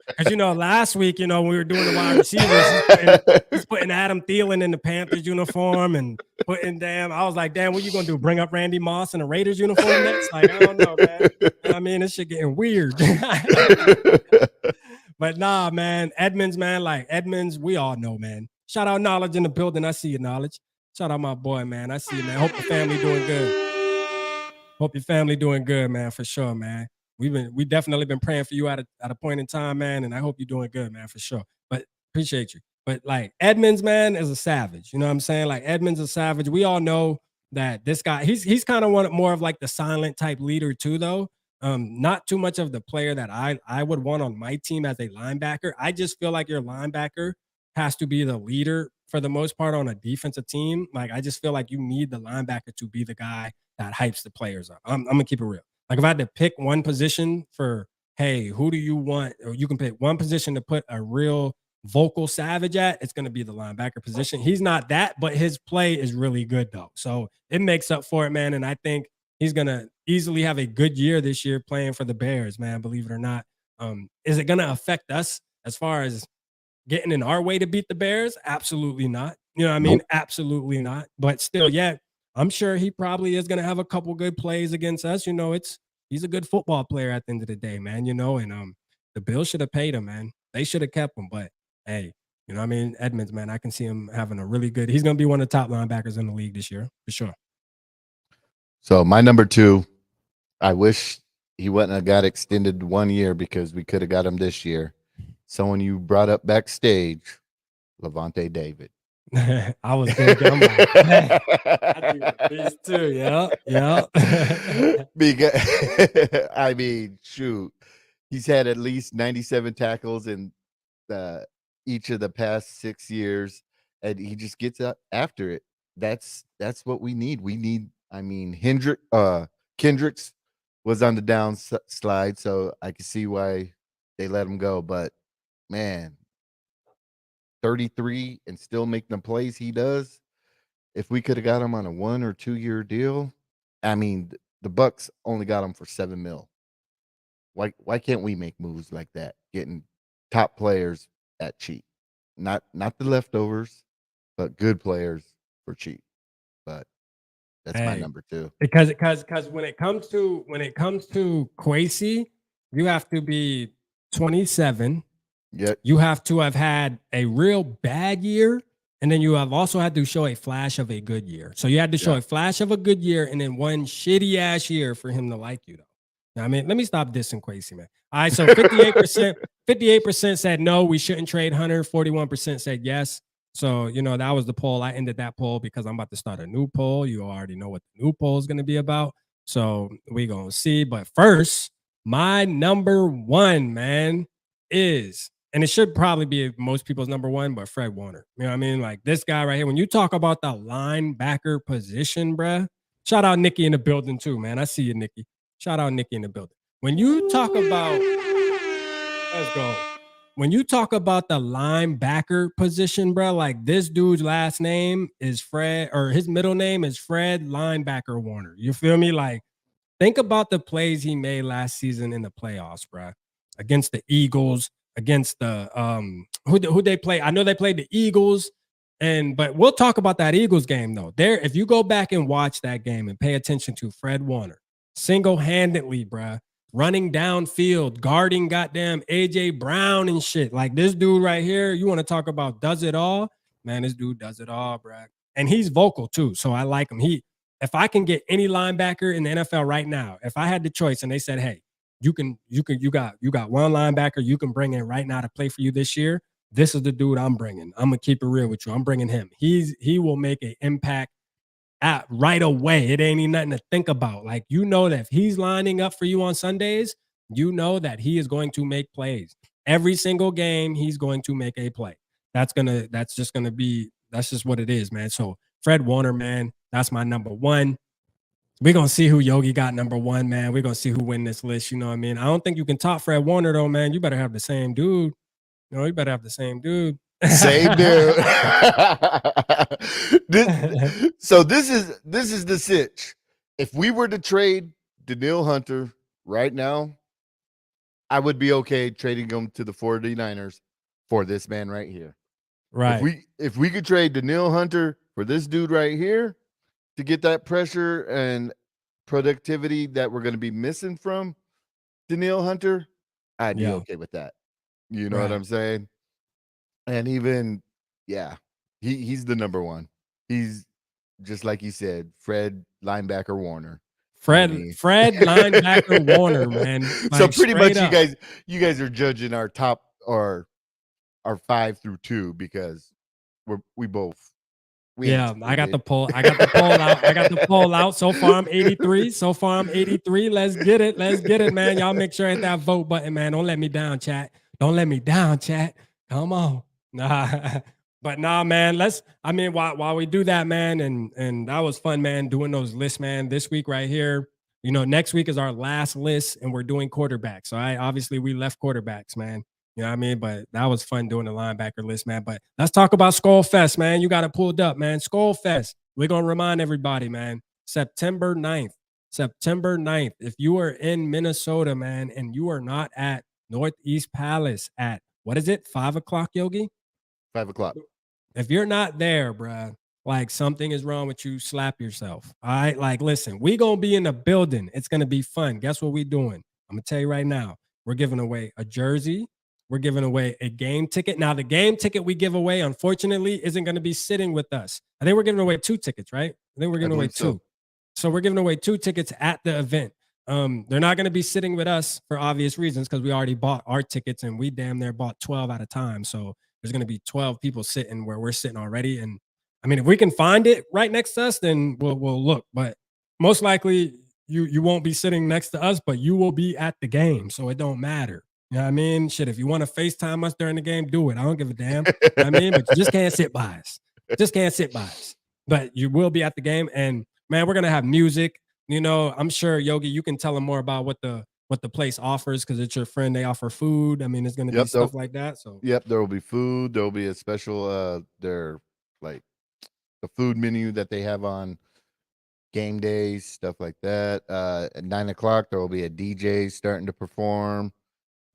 last week, when we were doing the wide receivers, he's putting Adam Thielen in the Panthers uniform and putting I was like, damn, what you gonna do? Bring up Randy Moss in a Raiders uniform next? Like, I don't know, man. I mean, this shit getting weird. But nah, man, Edmonds, man, like Edmonds, we all know, man. Shout out Knowledge in the building. I see you, Knowledge. Shout out my boy, man. I see you, man. Hope your family doing good. Hope your family doing good, man, for sure, man. We definitely been praying for you at a point in time, man, and I hope you're doing good, man, for sure. But appreciate you. But like Edmonds, man, is a savage. You know what I'm saying? Like Edmonds is a savage. We all know that this guy, he's kind of more of like the silent type leader too, though. Not too much of the player that I would want on my team as a linebacker. I just feel like your linebacker has to be the leader for the most part on a defensive team. Like I just feel like you need the linebacker to be the guy that hypes the players up. I'm gonna keep it real. Like if I had to pick one position for, hey, who do you want? Or you can pick one position to put a real vocal savage at, it's gonna be the linebacker position. He's not that, but his play is really good though. So it makes up for it, man. And I think he's gonna easily have a good year this year playing for the Bears, man. Believe it or not. Is it gonna affect us as far as getting in our way to beat the Bears? Absolutely not. You know what I mean? Nope. Absolutely not. But still, yeah, I'm sure he probably is going to have a couple good plays against us. He's a good football player at the end of the day, man, and the Bills should have paid him, man. They should have kept him. But hey, you know what I mean? Edmonds, man, I can see him having a really good, he's going to be one of the top linebackers in the league this year, for sure. So my number 2, I wish he wouldn't have got extended 1 year because we could have got him this year. Someone you brought up backstage, Levante David. I was thinking, I do this too. Yeah. Because I mean, shoot, he's had at least 97 tackles in each of the past 6 years, and he just gets up after it. That's what we need. I mean, Kendricks was on the down slide, so I can see why they let him go. But man, 33 and still making the plays he does. If we could have got him on a 1 or 2 year deal, I mean, the Bucks only got him for $7 million. Why can't we make moves like that? Getting top players at cheap, not the leftovers, but good players for cheap. But that's my number 2. Because when it comes to Kwesi, you have to be 27. Yep. You have to have had a real bad year, and then you have also had to show a flash of a good year. So you had to show a flash of a good year and then one shitty ass year for him to like you, though. Now, I mean, let me stop dissing Kwesi, man. All right, so 58% said no, we shouldn't trade Hunter. 41% said yes. So, that was the poll. I ended that poll because I'm about to start a new poll. You already know what the new poll is going to be about. So we're going to see. But first, my number 1, man, is, and it should probably be most people's number 1, but Fred Warner. You know what I mean? Like this guy right here, when you talk about the linebacker position, bruh, shout out Nikki in the building too, man. I see you, Nikki. Shout out Nikki in the building. When you talk about, let's go. When you talk about the linebacker position, bro, like this dude's last name is Fred, or his middle name is Fred Linebacker Warner. You feel me? Like, think about the plays he made last season in the playoffs, bro. Against the Eagles, against the who they play. I know they played the Eagles, but we'll talk about that Eagles game though. If you go back and watch that game and pay attention to Fred Warner, single-handedly, bro, running downfield, guarding goddamn AJ Brown and shit. Like this dude right here, you want to talk about does it all? Man, this dude does it all, bro. And he's vocal too, so I like him. If I can get any linebacker in the NFL right now, if I had the choice and they said, hey, you got one linebacker you can bring in right now to play for you this year, this is the dude I'm bringing. I'm gonna keep it real with you. I'm bringing him. He will make an impact right away. It ain't even nothing to think about. Like, that if he's lining up for you on Sundays, that he is going to make plays. Every single game, he's going to make a play. That's just what it is, man. So Fred Warner, man, that's my number 1. We're going to see who Yogi got number 1, man. We're going to see who win this list. You know what I mean? I don't think you can top Fred Warner, though, man. You better have the same dude. You better have the same dude. Same dude. So this is the sitch. if we were to trade Daniil Hunter right now, I would be okay trading him to the 49ers for this man right here. Right. If we could trade Daniil Hunter for this dude right here to get that pressure and productivity that we're going to be missing from Daniil Hunter, I'd be okay with that. You know what I'm saying? And even, yeah, he's the number one. He's just like you said, Fred linebacker Warner. Fred linebacker Warner, man. So Like, pretty much straight you guys are judging our top or our 5 through 2 because we both. Yeah, I got the poll. I got the poll out. So far, I'm 83. Let's get it, man. Y'all make sure hit that vote button, man. Don't let me down, chat. Come on. Nah. But nah, man. While we do that, man, and that was fun, man, doing those lists, man. This week right here, next week is our last list, and we're doing quarterbacks. So obviously we left quarterbacks, man. You know what I mean? But that was fun doing the linebacker list, man. But let's talk about Skolfest, man. You got it pulled up, man. Skolfest. We're going to remind everybody, man. September 9th. If you are in Minnesota, man, and you are not at Northeast Palace at, what is it, 5 o'clock, Yogi? 5 o'clock. If you're not there, bruh, like something is wrong with you, slap yourself. All right? Like, listen, we going to be in the building. It's going to be fun. Guess what we doing? I'm going to tell you right now. We're giving away a jersey. We're giving away a game ticket. Now, the game ticket we give away, unfortunately, isn't going to be sitting with us. I think we're giving away 2 tickets, right? I think we're giving away 2. So we're giving away 2 tickets at the event. They're not going to be sitting with us for obvious reasons because we already bought our tickets and we damn near bought 12 at a time. So there's going to be 12 people sitting where we're sitting already. And I mean, if we can find it right next to us, then we'll look. But most likely you won't be sitting next to us, but you will be at the game. So it don't matter. You know what I mean? Shit, if you want to FaceTime us during the game, do it. I don't give a damn. You know what I mean? But you just can't sit by us. But you will be at the game. And man, we're gonna have music. I'm sure Yogi, you can tell them more about what the place offers because it's your friend. They offer food. I mean, it's gonna be stuff like that. So there will be food. There will be a special their like the food menu that they have on game days, stuff like that. At 9 o'clock, there will be a DJ starting to perform.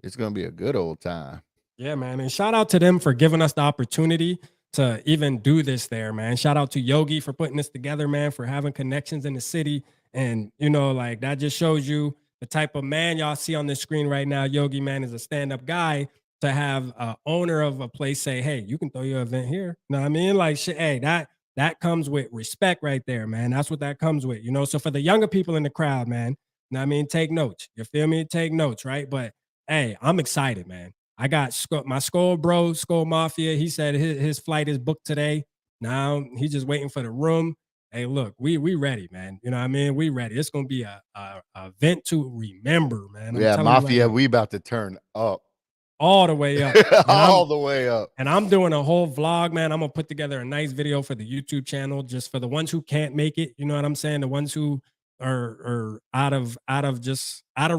It's going to be a good old time. Yeah, man. And shout out to them for giving us the opportunity to even do this there, man. Shout out to Yogi for putting this together, man, for having connections in the city. And, like that just shows you the type of man y'all see on the screen right now. Yogi, man, is a stand-up guy to have a owner of a place say, hey, you can throw your event here. You know what I mean? Like, shit, hey, that comes with respect right there, man. That's what that comes with, So for the younger people in the crowd, man, you know what I mean? Take notes. You feel me? Take notes, right? But hey, I'm excited, man. I got my Skol bro, Skol Mafia. He said his flight is booked today. Now he's just waiting for the room. Hey, look, we ready, man. You know what I mean? We ready. It's gonna be a event to remember, man. Mafia, right, we about to turn up. All the way up. All the way up. And I'm doing a whole vlog, man. I'm gonna put together a nice video for the YouTube channel just for the ones who can't make it. You know what I'm saying? The ones who are out of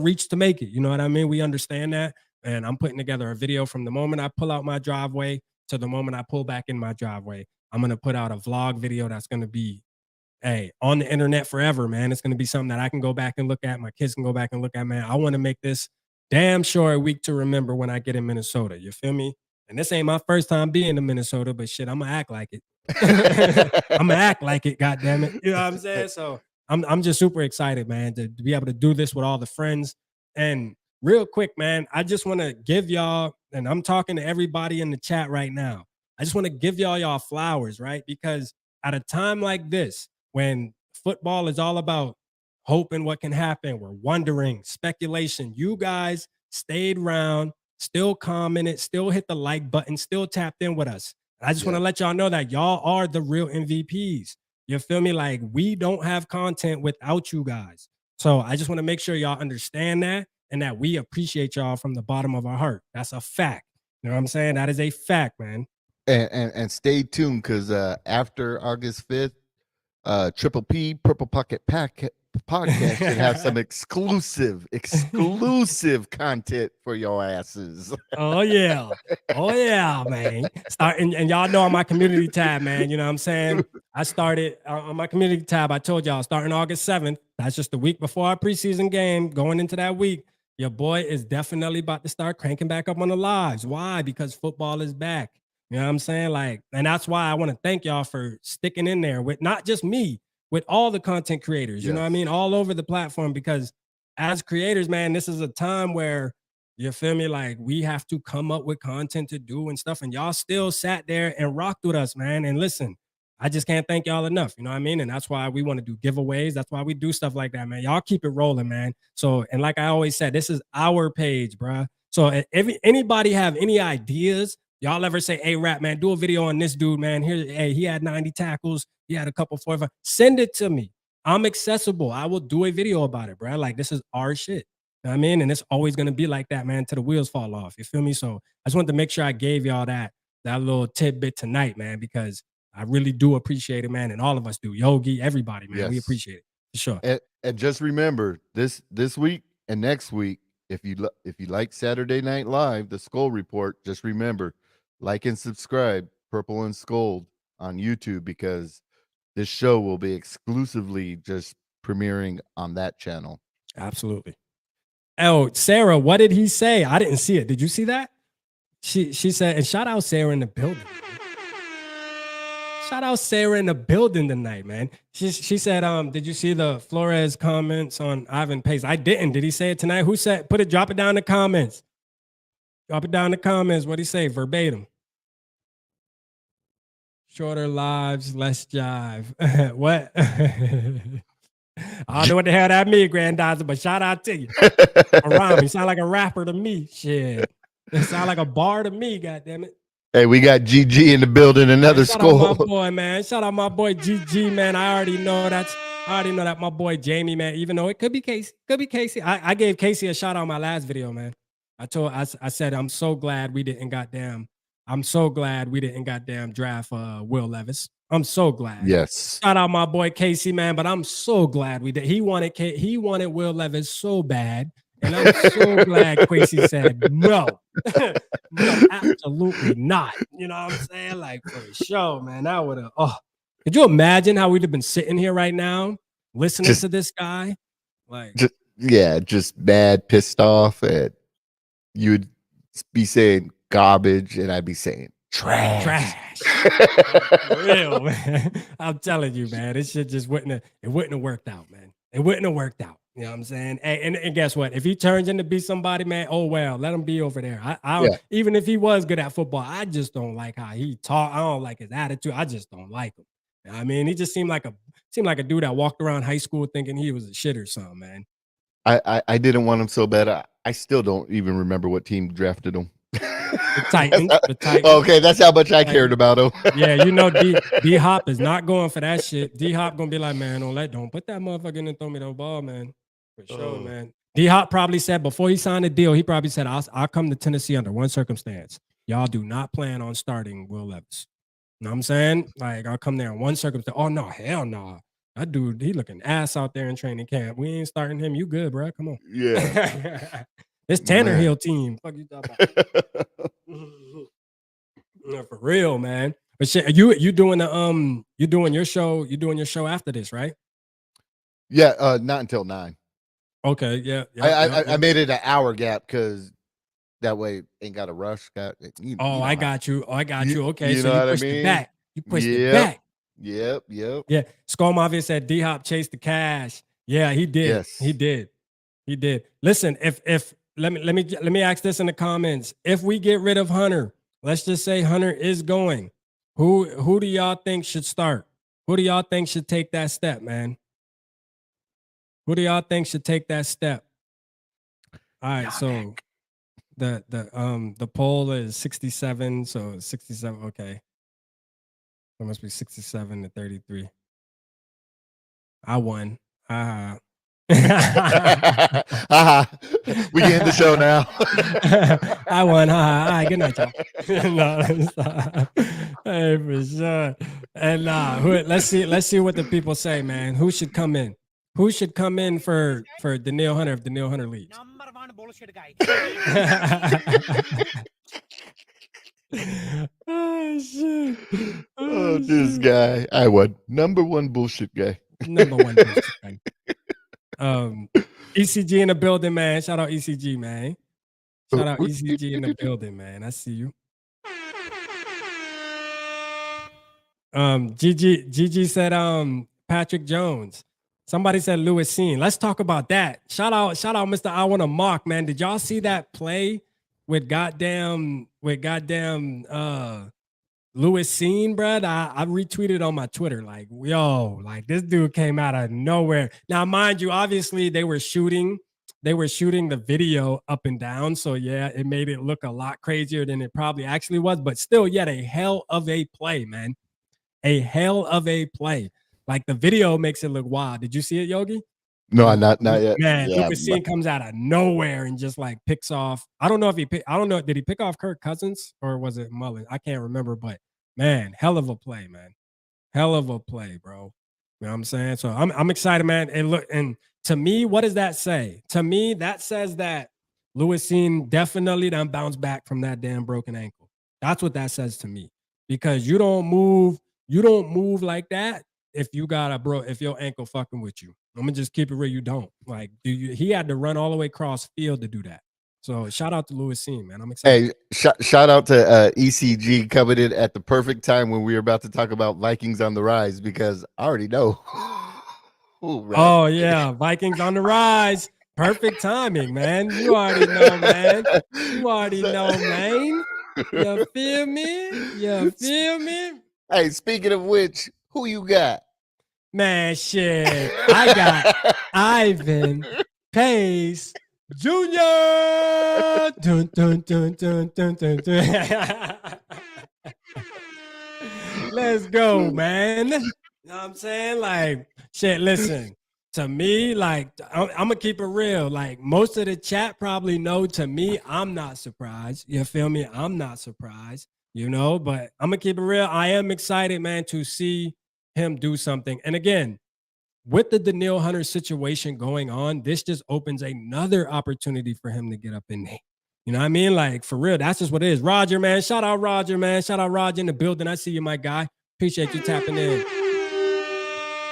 reach to make it. You know what I mean? We understand that. And I'm putting together a video from the moment I pull out my driveway to the moment I pull back in my driveway. I'm going to put out a vlog video that's going to be on the internet forever, man. It's going to be something that I can go back and look at. My kids can go back and look at, man. I want to make this damn sure a week to remember when I get in Minnesota. You feel me? And this ain't my first time being in Minnesota, but shit, I'm going to act like it. I'm going to act like it, goddammit. You know what I'm saying? So I'm just super excited, man, to be able to do this with all the friends. And real quick, man, I just want to give y'all, and I'm talking to everybody in the chat right now. I just want to give y'all flowers, right? Because at a time like this, when football is all about hoping what can happen, we're wondering, speculation, you guys stayed around, still commented, still hit the like button, still tapped in with us. And I just want to let y'all know that y'all are the real MVPs. You feel me? Like, we don't have content without you guys. So I just want to make sure y'all understand that and that we appreciate y'all from the bottom of our heart. That's a fact. You know what I'm saying? That is a fact, man. And stay tuned because after August 5th, Triple P Purple Pocket podcast should have some exclusive content for your asses. Oh yeah, man. And y'all know on my community tab, man. You know what I'm saying? I started on my community tab. I told y'all starting August 7th. That's just the week before our preseason game. Going into that week, your boy is definitely about to start cranking back up on the lives. Why? Because football is back. You know what I'm saying? Like, and that's why I want to thank y'all for sticking in there with not just me, with all the content creators, you know what I mean? All over the platform, because as creators, man, this is a time where, you feel me? Like, we have to come up with content to do and stuff. And y'all still sat there and rocked with us, man. And listen, I just can't thank y'all enough. You know what I mean? And that's why we want to do giveaways. That's why we do stuff like that, man. Y'all keep it rolling, man. So, and like I always said, this is our page, bruh. So if anybody have any ideas, y'all ever say, hey, Rap, man, do a video on this dude, man. Here, hey, he had 90 tackles. He had a couple 45. Send it to me. I'm accessible. I will do a video about it, bro. Like, this is our shit. You know what I mean? And it's always going to be like that, man, till the wheels fall off. You feel me? So I just wanted to make sure I gave y'all that little tidbit tonight, man, because I really do appreciate it, man. And all of us do. Yogi, everybody, man. We appreciate it. For sure. And just remember, this week and next week, if you like Saturday Night Live, the Skol Report, just remember, like and subscribe Purple and Scold on YouTube, because this show will be exclusively just premiering on that channel. Absolutely. Oh, Sarah, what did he say? I didn't see it. Did you see that? She said, and shout out Sarah in the building. Shout out Sarah in the building tonight, man. She said, did you see the Flores comments on Ivan Pace? I didn't. Did he say it tonight? Who said, drop it down in the comments. Drop it down in the comments. What'd he say? Verbatim. Shorter lives, less jive. What? I don't know what the hell that means, Grandizer, but shout out to you. Around me. Sound like a rapper to me. Shit. It sound like a bar to me, goddammit. Hey, we got GG in the building, another shout Skol. Out my boy, man. Shout out my boy GG, man. I already know that my boy Jamie, man, even though it could be Casey. Could be Casey. I gave Casey a shout out on my last video, man. I said I'm so glad we didn't goddamn draft Will Levis. I'm so glad. Yes. Shout out my boy Casey, man, but I'm so glad we did. He wanted Will Levis so bad. And I'm so glad Casey said no. No, absolutely not. You know what I'm saying? Like, for sure, man. That would have could you imagine how we'd have been sitting here right now listening to this guy? Like, just mad, pissed off, and you'd be saying garbage, and I'd be saying trash. For real, man. I'm telling you, man. This shit just wouldn't have worked out, man. It wouldn't have worked out. You know what I'm saying? And guess what? If he turns into be somebody, man, oh well, let him be over there. Even if he was good at football, I just don't like how he talk. I don't like his attitude. I just don't like him. You know what I mean, he just seemed like a dude that walked around high school thinking he was a shit or something, man. I didn't want him so bad. I still don't even remember what team drafted him. The Titans. Okay, that's how much I cared about him. Yeah, you know, D Hop is not going for that shit. D Hop gonna be like, man, don't put that motherfucker in and throw me the ball, man. For sure, man. D Hop probably said before he signed the deal, he probably said, I'll come to Tennessee under one circumstance. Y'all do not plan on starting Will Levis. You know what I'm saying? Like, I'll come there in one circumstance. Oh no, hell no. That dude, he looking ass out there in training camp. We ain't starting him. You good, bro? Come on. Yeah. This Tanner Hill team. Fuck you talking about? No, for real, man. But shit, you doing your show after this, right? Yeah, not until 9. Okay, yeah. I made it an hour gap because that way ain't got to rush. I got you. Okay, you so know you pushed it back. You pushed it back. Yep. Yeah. Skull Mafia said D Hop chased the cash. Yeah, he did. Yes. He did. Listen, if let me ask this in the comments. If we get rid of Hunter, let's just say Hunter is going. Who do y'all think should start? Who do y'all think should take that step, man? Who do y'all think should take that step? All right, so the poll is 67, so 67. Okay, it must be 67 to 33. I won. We get in the show now. I won. All right, good night, y'all. Hey, for sure. And let's see what the people say, man. Who should come in? Who should come in for Daniil Hunter if Daniil Hunter leaves? Number one bullshit guy. Oh shit! This guy, I won. Number one bullshit guy. Number one bullshit guy. ECG in the building, man. Shout out ECG, man. Shout out ECG in the building, man. I see you. Gigi said Patrick Jones. Somebody said Lewis Seen. Let's talk about that. Shout out Mr. I Wanna Mock, man. Did y'all see that play with goddamn Lewis Seen, bruh? I retweeted on my Twitter, like, yo, like this dude came out of nowhere. Now, mind you, obviously they were shooting the video up and down. So yeah, it made it look a lot crazier than it probably actually was, but still yet a hell of a play, man. A hell of a play. Like the video makes it look wild. Did you see it, Yogi? No, not yet. Man, Yeah, Lewis Seen comes out of nowhere and just like picks off. I don't know. Did he pick off Kirk Cousins or was it Mullen? I can't remember, but man, hell of a play, man. Hell of a play, bro. You know what I'm saying? So I'm excited, man. And to me, what does that say? To me, that says that Lewis Seen definitely done bounced back from that damn broken ankle. That's what that says to me. Because you don't move like that if your ankle fucking with you. I'm gonna just keep it real. You don't. Like, he had to run all the way across field to do that. So shout out to Lewis Seen, man. I'm excited. Hey, shout out to ECG coming in at the perfect time when we were about to talk about Vikings on the rise, because I already know. Oh yeah, Vikings on the rise. Perfect timing, man. You already know, man. You already know, man. You feel me? You feel me? Hey, speaking of which, who you got? Man, shit. I got Ivan Pace Jr. Dun, dun, dun, dun, dun, dun, dun. Let's go, man. You know what I'm saying? Like, shit, listen. To me, like, I'm gonna keep it real. Like, most of the chat probably know, to me, I'm not surprised. You feel me? I'm not surprised, you know, but I'm gonna keep it real. I am excited, man, to see him do something. And again, with the Danielle Hunter situation going on, this just opens another opportunity for him to get up in there. You know what I mean? Like, for real, that's just what it is. Roger, man. Shout out Roger, man. Shout out Roger in the building. I see you, my guy. Appreciate you tapping in.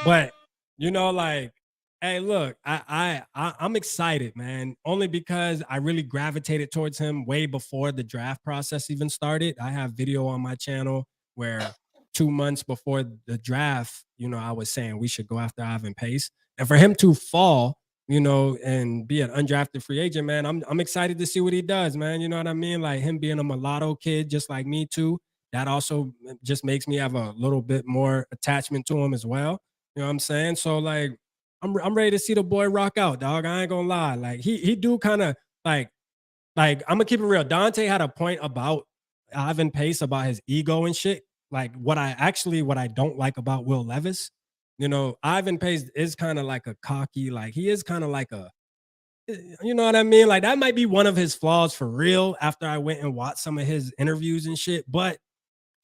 But, you know, like, hey, look, I'm excited, man, only because I really gravitated towards him way before the draft process even started. I have video on my channel where 2 months before the draft, you know, I was saying we should go after Ivan Pace. And for him to fall, you know, and be an undrafted free agent, man, I'm excited to see what he does, man. You know what I mean? Like him being a mulatto kid just like me too. That also just makes me have a little bit more attachment to him as well. You know what I'm saying? So like, I'm ready to see the boy rock out, dog. I ain't gonna lie. Like he do kind of like I'm gonna keep it real. Dante had a point about Ivan Pace about his ego and shit. Like what I don't like about Will Levis, you know, Ivan Pace is kind of like a cocky, like he is kind of like a, you know what I mean? Like that might be one of his flaws for real after I went and watched some of his interviews and shit. But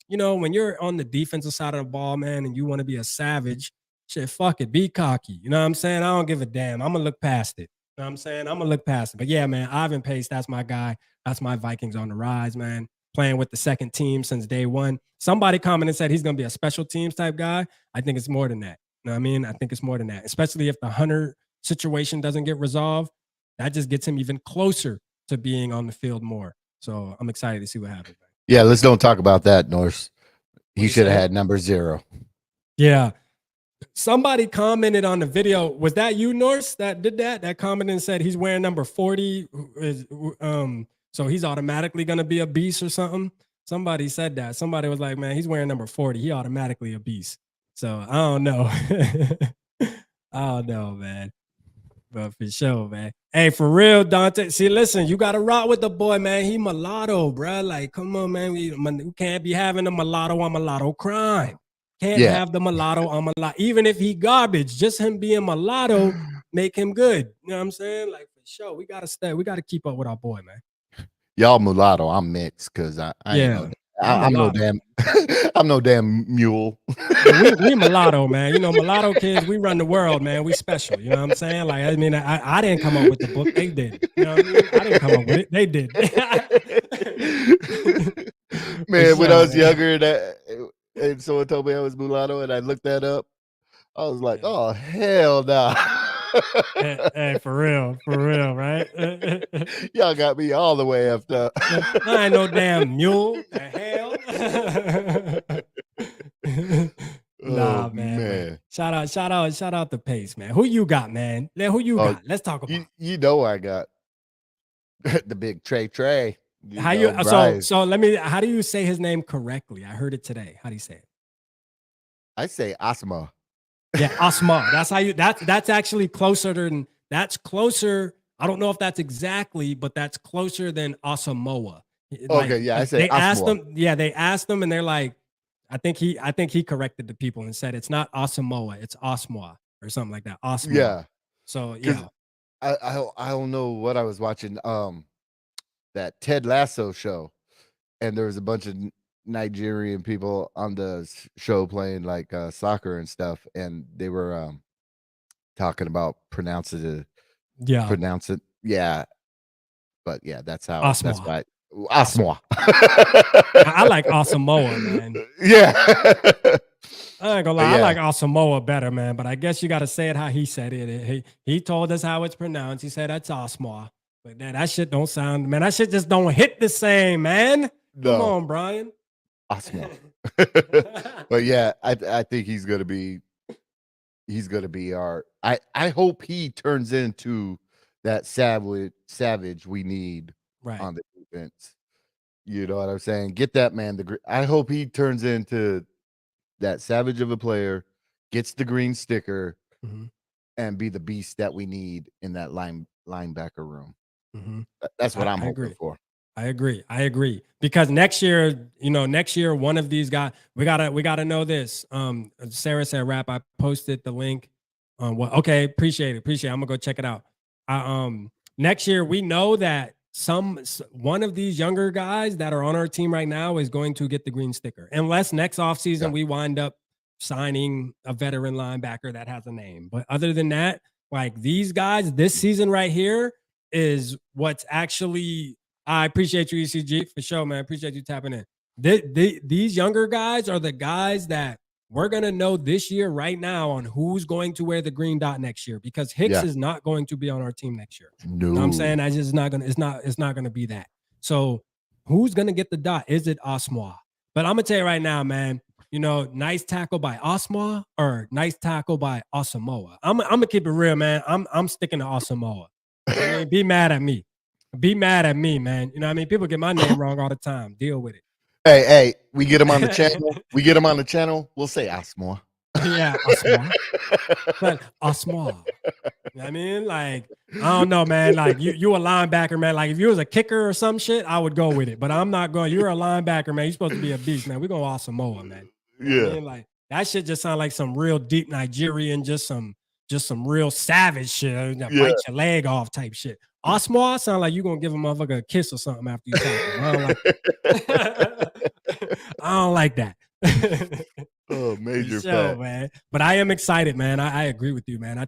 you know, when you're on the defensive side of the ball, man, and you want to be a savage, shit, fuck it, be cocky. You know what I'm saying? I don't give a damn. I'm gonna look past it. You know what I'm saying? I'm gonna look past it. But yeah, man, Ivan Pace, that's my guy. That's my Vikings on the rise, man. Playing with the second team since day one. Somebody commented and said he's gonna be a special teams type guy. I think it's more than that. You know what I mean? I think it's more than that, especially if the Hunter situation doesn't get resolved. That just gets him even closer to being on the field more. So I'm excited to see what happens. Man. Yeah, let's don't talk about that, Norse. He should have had number 0. Yeah. Somebody commented on the video. Was that you, Norse, that did that? That commented and said he's wearing number 40. So he's automatically going to be a beast or something. Somebody said that. Somebody was like, man, he's wearing number 40. He automatically a beast. So I don't know. I don't know, man. But for sure, man. Hey, for real, Dante. See, listen, you got to rock with the boy, man. He mulatto, bro. Like, come on, man. We can't be having a mulatto on mulatto crime. Can't have the mulatto on mulatto. Even if he garbage, just him being mulatto make him good. You know what I'm saying? Like, for sure. We got to stay. We got to keep up with our boy, man. Y'all mulatto. I'm mixed because I'm no damn I'm no damn mule. we mulatto, man. You know, mulatto kids, we run the world, man. We special. You know what I'm saying? Like, I mean, I didn't come up with the book. They did. You know what I mean? I didn't come up with it. They did. Man, when I was younger and someone told me I was mulatto and I looked that up, I was like, oh, hell no. Hey, for real, right? Y'all got me all the way effed up. I ain't no damn mule. The hell? Nah, Oh man. But man. shout out to Pace, man. Who you got, man? Who you Oh, got? Let's talk about you know I got the big Trey. how you. Brian. So let me. How do you say his name correctly? I heard it today. How do you say it? I say Asma. Yeah, Asma. That's how you. That's actually closer than. That's closer. I don't know if that's exactly, but that's closer than Asamoah. Okay, yeah, I say they asked Asma. them. Yeah, they asked them, and they're like, I think he corrected the people and said it's not Asamoah, it's Asma or something like that. Asma. Yeah. So yeah. I don't know what I was watching. That Ted Lasso show, and there was a bunch of Nigerian people on the show playing like soccer and stuff, and they were talking about pronounce it. Yeah, but yeah, that's how. Asma. That's why Asma. I like Asamoah, man. Yeah. I ain't gonna lie, Yeah. I like Asamoah better, man. But I guess you got to say it how he said it. He told us how it's pronounced. He said that's Asma. But that shit don't sound, man. That shit just don't hit the same, man. Come on, Brian. Asma. But yeah, I think he's gonna be our. I hope he turns into that savage we need Right. on the defense. You know what I'm saying? Get that man. I hope he turns into that savage of a player, gets the green sticker, and be the beast that we need in that linebacker room. That's what I'm hoping for. I agree. Because next year, one of these guys, we gotta know this. Sarah said, "Rap." I posted the link. Okay, appreciate it. I'm gonna go check it out. Next year, we know that one of these younger guys that are on our team right now is going to get the green sticker, unless next offseason we wind up signing a veteran linebacker that has a name. But other than that, like these guys, this season right here is what's actually. I appreciate you, ECG, for sure, man. I appreciate you tapping in. These younger guys are the guys that we're going to know this year right now on who's going to wear the green dot next year, because Hicks is not going to be on our team next year. No. You know what I'm saying? That's just not going to, it's not going to be that. So who's going to get the dot? Is it Asma? But I'm going to tell you right now, man, nice tackle by Asma or nice tackle by Asamoah. I'm going to keep it real, man. I'm sticking to Asamoah. I mean, be mad at me. Be mad at me, man. You know what I mean? People get my name wrong all the time. Deal with it. Hey, we get him on the channel. We'll say Asma. Yeah, Asma. But Asma. You know what I mean? Like, I don't know, man. Like, you a linebacker, man. Like, if you was a kicker or some shit, I would go with it. But I'm not going. You're a linebacker, man. You're supposed to be a beast, man. We're going Asamoah, man. You know what I mean? Like, that shit just sound like some real deep Nigerian, just some real savage shit. Bite your leg off type shit. Asma sound like you're gonna give a motherfucker a kiss or something after you talk to him. I don't like that. Oh, major fact, man. But I am excited, man. I agree with you, man.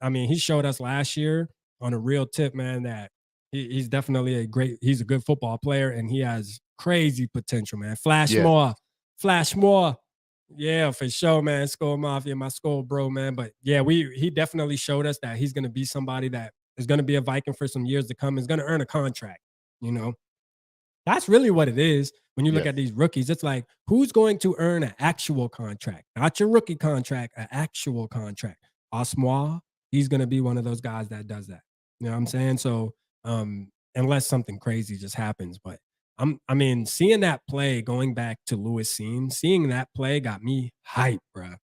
I mean, he showed us last year on a real tip, man, that he's definitely he's a good football player, and he has crazy potential, man. Flash more. Yeah, for sure, man. Skol Mafia, my Skol bro, man. But yeah, he definitely showed us that he's gonna be somebody that is going to be a Viking for some years to come, is going to earn a contract. That's really what it is. When you look at these rookies, it's like, who's going to earn an actual contract? Not your rookie contract, an actual contract. Asma, he's going to be one of those guys that does that. You know what I'm saying? So unless something crazy just happens, but I mean, seeing that play, going back to Lewis Seam, seeing that play got me hyped, bro.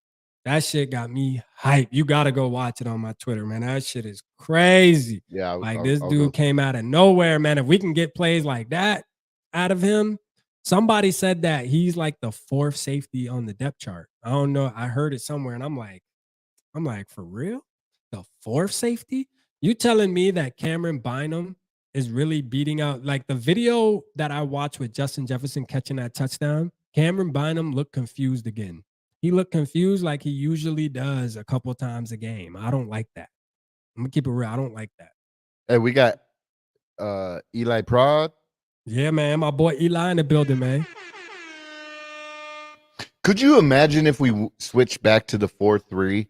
That shit got me hyped. You got to go watch it on my Twitter, man. That shit is crazy. Yeah. This dude came out of nowhere, man. If we can get plays like that out of him, somebody said that he's like the fourth safety on the depth chart. I don't know. I heard it somewhere, and I'm like, for real? The fourth safety? You telling me that Cameron Bynum is really beating out, like the video that I watched with Justin Jefferson catching that touchdown? Cameron Bynum looked confused again. He looked confused like he usually does a couple times a game. I don't like that. I'm gonna keep it real. I don't like that. Hey, we got Eli Prod. Yeah, man. My boy Eli in the building, man. Could you imagine if we switched back to the 4-3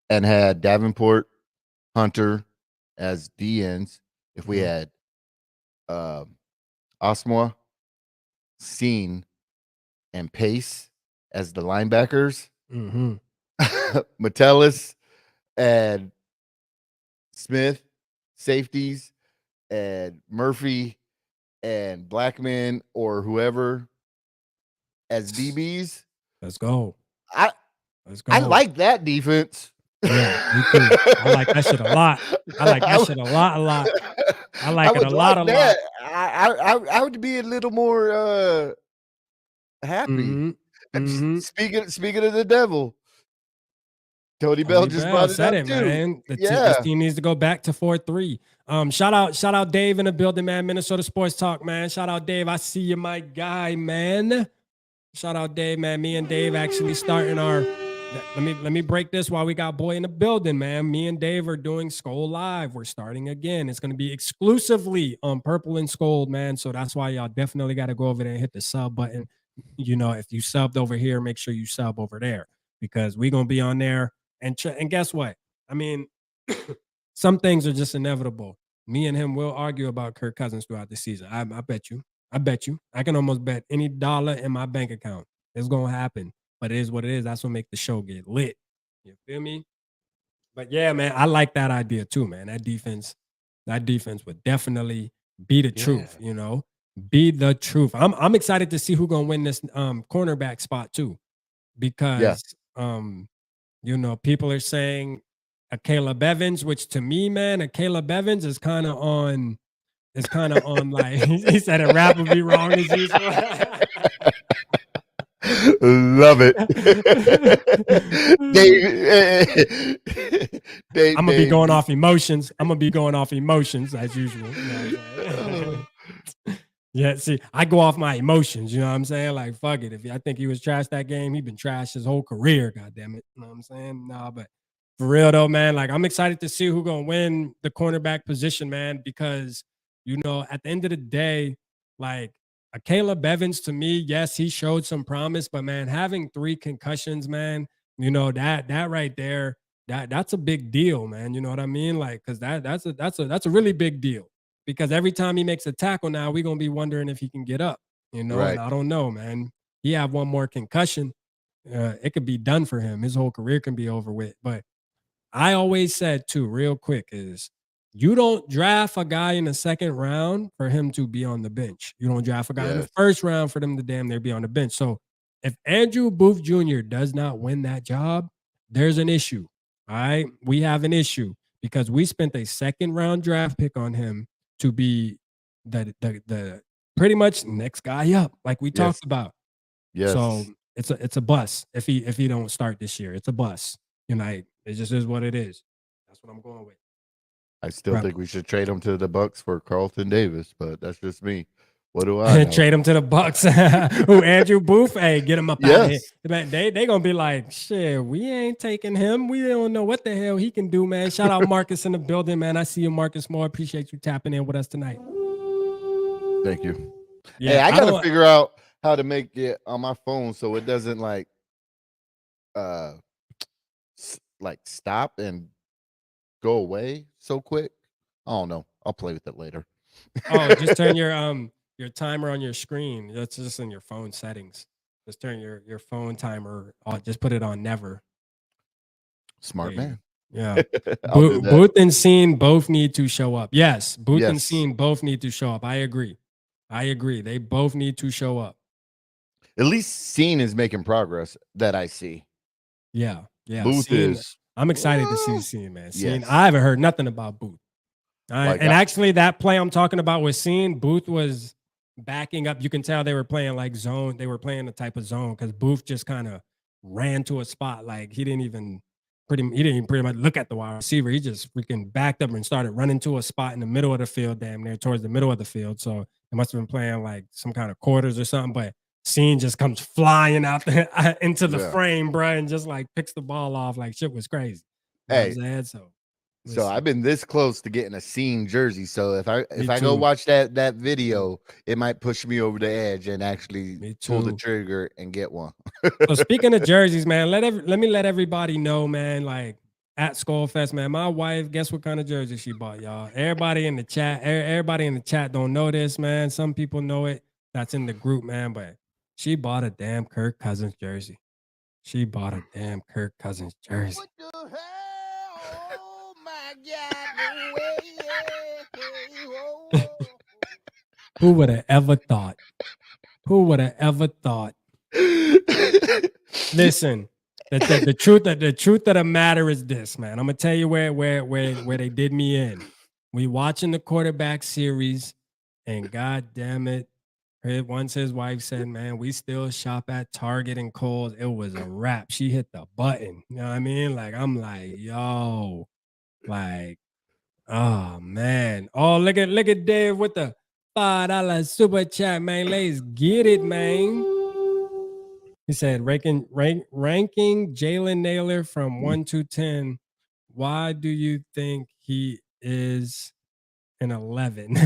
and had Davenport, Hunter as DNs, if we had Osmore, Scene, and Pace as the linebackers, Metellus and Smith safeties, and Murphy and Blackman or whoever as DBs. Let's go. Let's go. I like that defense. Yeah, me too. I like that shit a lot. I like that shit a lot. I like it a lot. I would be a little more happy. Speaking of the devil, Tony Bell just brought it up too. Man. This team needs to go back to 4-3. Shout out Dave in the building, man. Minnesota Sports Talk, man. Shout out Dave. I see you, my guy, man. Shout out Dave, man. Me and Dave actually starting our. Let me break this while we got boy in the building, man. Me and Dave are doing Skol Live. We're starting again. It's going to be exclusively on Purple and Skol, man. So that's why y'all definitely got to go over there and hit the sub button. You know, if you subbed over here, make sure you sub over there because we're going to be on there. And guess what? I mean, some things are just inevitable. Me and him will argue about Kirk Cousins throughout the season. I bet you. I can almost bet any dollar in my bank account. It's going to happen. But it is what it is. That's what make the show get lit. You feel me? But yeah, man, I like that idea too, man. That defense would definitely be the truth, you know? Be the truth. I'm excited to see who's gonna win this cornerback spot too. Because you know, people are saying a Caleb Evans, which to me, man, a Caleb Evans is kind of on like he said a rap would be wrong as usual. Love it. Dave, I'm gonna be going off emotions. As usual. You know yeah, see, I go off my emotions, you know what I'm saying? Like, fuck it. If I think he was trash that game, he been trash his whole career, goddamn it. You know what I'm saying? Nah, but for real though, man, like I'm excited to see who's gonna win the cornerback position, man, because you know, at the end of the day, like a Caleb Evans, to me, yes, he showed some promise, but man, having 3 concussions, man, you know, that right there, that's a big deal, man. You know what I mean? Like, because that's a really big deal. Because every time he makes a tackle now, we're gonna be wondering if he can get up, you know. Right. And I don't know, man. He have one more concussion, it could be done for him. His whole career can be over with. But I always said too, real quick, is you don't draft a guy in the 2nd round for him to be on the bench. You don't draft a guy in the 1st round for them to damn near be on the bench. So if Andrew Booth Jr. does not win that job, there's an issue. All right. We have an issue because we spent a 2nd round draft pick on him to be the pretty much next guy up, like we talked about. Yes. So it's a bust if he don't start this year. It's a bust. You know, it just is what it is. That's what I'm going with. I still think we should trade him to the Bucks for Carlton Davis, but that's just me. What do I know? Trade him to the Bucks. Who, Andrew Booth? Hey, get him up out of here. They gonna be like, shit, we ain't taking him. We don't know what the hell he can do, man. Shout out Marcus in the building, man. I see you, Marcus Moore. Appreciate you tapping in with us tonight. Thank you. Yeah, hey, I gotta figure out how to make it on my phone so it doesn't like stop and go away so quick. I don't know. I'll play with it later. Oh, just turn your timer on your screen. That's just in your phone settings. Just turn your phone timer on. Just put it on never. Smart man. Yeah. Booth and Scene both need to show up. Yes, Booth and Scene both need to show up. I agree. They both need to show up. At least Scene is making progress that I see. Yeah. Booth Scene, is. I'm excited to see Scene, man. Scene, Yes. I haven't heard nothing about Booth. Actually, that play I'm talking about with Scene, Booth was backing up. You can tell they were playing like zone. They were playing the type of zone because Booth just kind of ran to a spot. Like he didn't even pretty much look at the wide receiver. He just freaking backed up and started running to a spot in the middle of the field, damn near towards the middle of the field. So they must have been playing like some kind of quarters or something. But Scene just comes flying out there into the frame, bro, and just like picks the ball off like shit was crazy. You know what I'm saying? So I've been this close to getting a Scene jersey. So if I go watch that video, it might push me over the edge and actually pull the trigger and get one. So speaking of jerseys, man, let me let everybody know, man. Like at Skolfest, man. My wife, guess what kind of jersey she bought, y'all? Everybody in the chat, everybody in the chat don't know this, man. Some people know it. That's in the group, man. But she bought a damn Kirk Cousins jersey. She bought a damn Kirk Cousins jersey. What the hell? Oh my God! No way! Whoa. Who would have ever thought? Who would have ever thought? Listen, the truth of the matter is this, man. I'm gonna tell you where they did me in. We watching the quarterback series, and god damn it, once his wife said, man, we still shop at Target and Kohl's, it was a wrap. She hit the button. You know what I mean? Like, I'm like, yo, like, oh man. Oh, look at Dave with the $5 super chat, man. Let's get it, man. He said, ranking Jalen Naylor from 1 to 10. Why do you think he is an 11?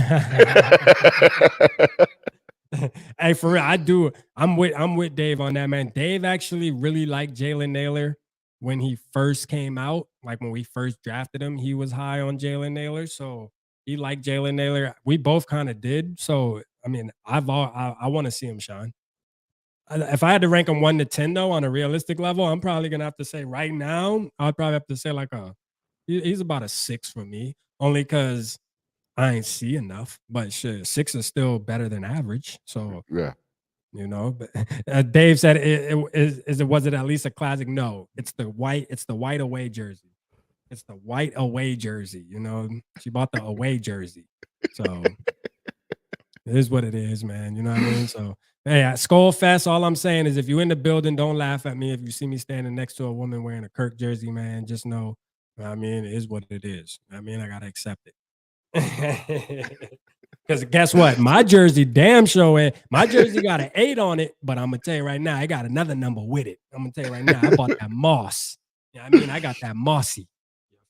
Hey, for real, I do. I'm with Dave on that, man. Dave actually really liked Jalen Naylor when he first came out. Like when we first drafted him, he was high on Jalen Naylor. So he liked Jalen Naylor. We both kind of did. So I mean, I want to see him shine. If I had to rank him 1 to 10 though, on a realistic level, I'm probably gonna have to say right now, I'd probably have to say like he's about a 6 for me, only because I ain't see enough. But shit, 6 is still better than average. So Yeah. you know, but Dave said, was it at least a classic? No, it's the white away jersey. It's the white away jersey. You know, she bought the away jersey, so it is what it is, man. You know what I mean? So hey, at Skolfest, all I'm saying is if you're in the building, don't laugh at me. If you see me standing next to a woman wearing a Kirk jersey, man, just know, I mean, it is what it is. I mean, I gotta accept it. Because guess what? My jersey damn sure my jersey got an 8 on it, but I'm gonna tell you right now, I got another number with it. I'm gonna tell you right now, I bought that moss. You know what I mean? I got that mossy.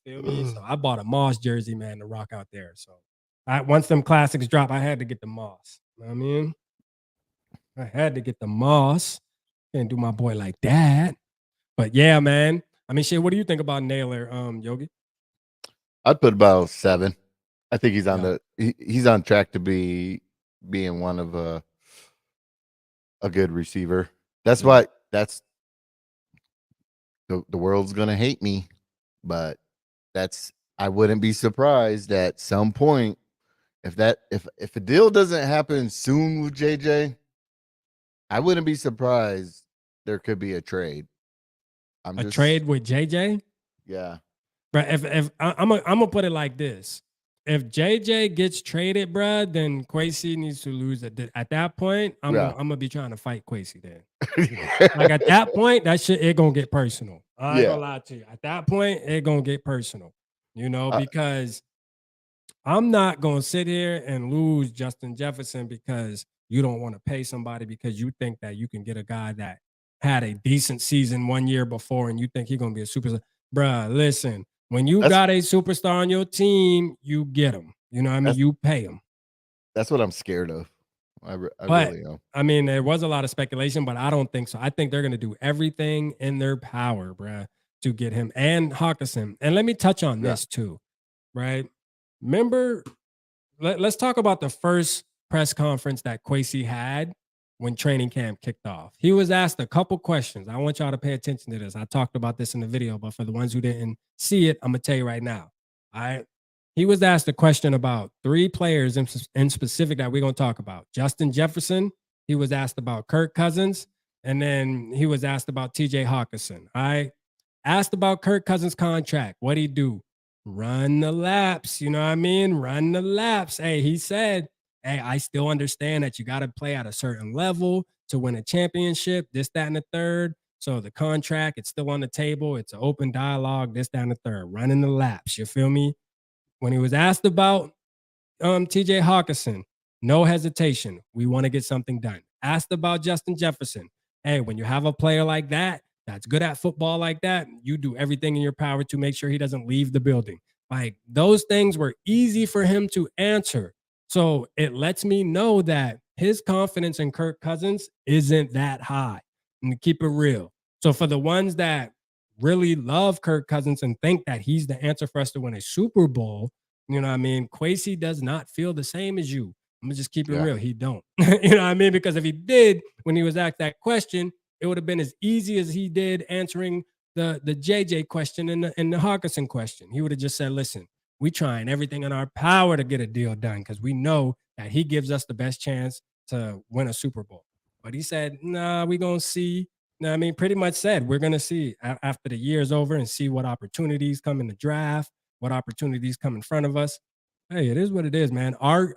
You feel me? So I bought a moss jersey, man, to rock out there. So once them classics drop, I had to get the moss. You know what I mean? I had to get the moss. Can't do my boy like that. But yeah, man. I mean, shit, what do you think about Naylor, Yogi? I'd put about 7. I think he's on Yeah. he's on track to being one of a good receiver. That's why the world's gonna hate me, but I wouldn't be surprised at some point if a deal doesn't happen soon with JJ, I wouldn't be surprised there could be a trade. Trade with JJ? Yeah. But if I'm gonna put it like this. If JJ gets traded, bruh, then Kwesi needs to lose. At that point, I'm gonna be trying to fight Kwesi then. Like at that point, that shit, it gonna get personal. I ain't gonna lie to you. At that point, it gonna get personal. You know, because I'm not gonna sit here and lose Justin Jefferson because you don't want to pay somebody because you think that you can get a guy that had a decent season 1 year before and you think he's gonna be a superstar. Bruh, listen. When you got a superstar on your team, you get him. You know what I mean? You pay him. That's what I'm scared of. I really am. I mean, there was a lot of speculation, but I don't think so. I think they're going to do everything in their power, bruh, to get him and Hawkinson. And let me touch on this too, right? Remember, let's talk about the first press conference that Kwesi had when training camp kicked off. He was asked a couple questions. I want y'all to pay attention to this. I talked about this in the video, but for the ones who didn't see it, I'm gonna tell you right now. All right. He was asked a question about 3 players in specific that we're gonna talk about. Justin Jefferson. He was asked about Kirk Cousins, and then he was asked about TJ Hawkinson. All right. Asked about Kirk Cousins' contract. What'd he do? Run the laps. You know what I mean? Run the laps. Hey, he said, hey, I still understand that you got to play at a certain level to win a championship, this, that, and the third. So the contract, it's still on the table. It's an open dialogue, this, that, and the third. Running the laps. You feel me? When he was asked about TJ Hawkinson, no hesitation. We want to get something done. Asked about Justin Jefferson. Hey, when you have a player like that, that's good at football like that, you do everything in your power to make sure he doesn't leave the building. Like those things were easy for him to answer. So it lets me know that his confidence in Kirk Cousins isn't that high. And to keep it real. So for the ones that really love Kirk Cousins and think that he's the answer for us to win a Super Bowl, you know what I mean? Kwesi does not feel the same as you. I'm gonna just keep it real. He don't. You know what I mean? Because if he did, when he was asked that question, it would have been as easy as he did answering the JJ question and the Hawkinson question. He would have just said, listen, we trying everything in our power to get a deal done because we know that he gives us the best chance to win a Super Bowl. But he said, nah, we gonna see. You know what I mean? Pretty much said, we're gonna see after the year's over and see what opportunities come in the draft, what opportunities come in front of us. Hey, it is what it is, man. Our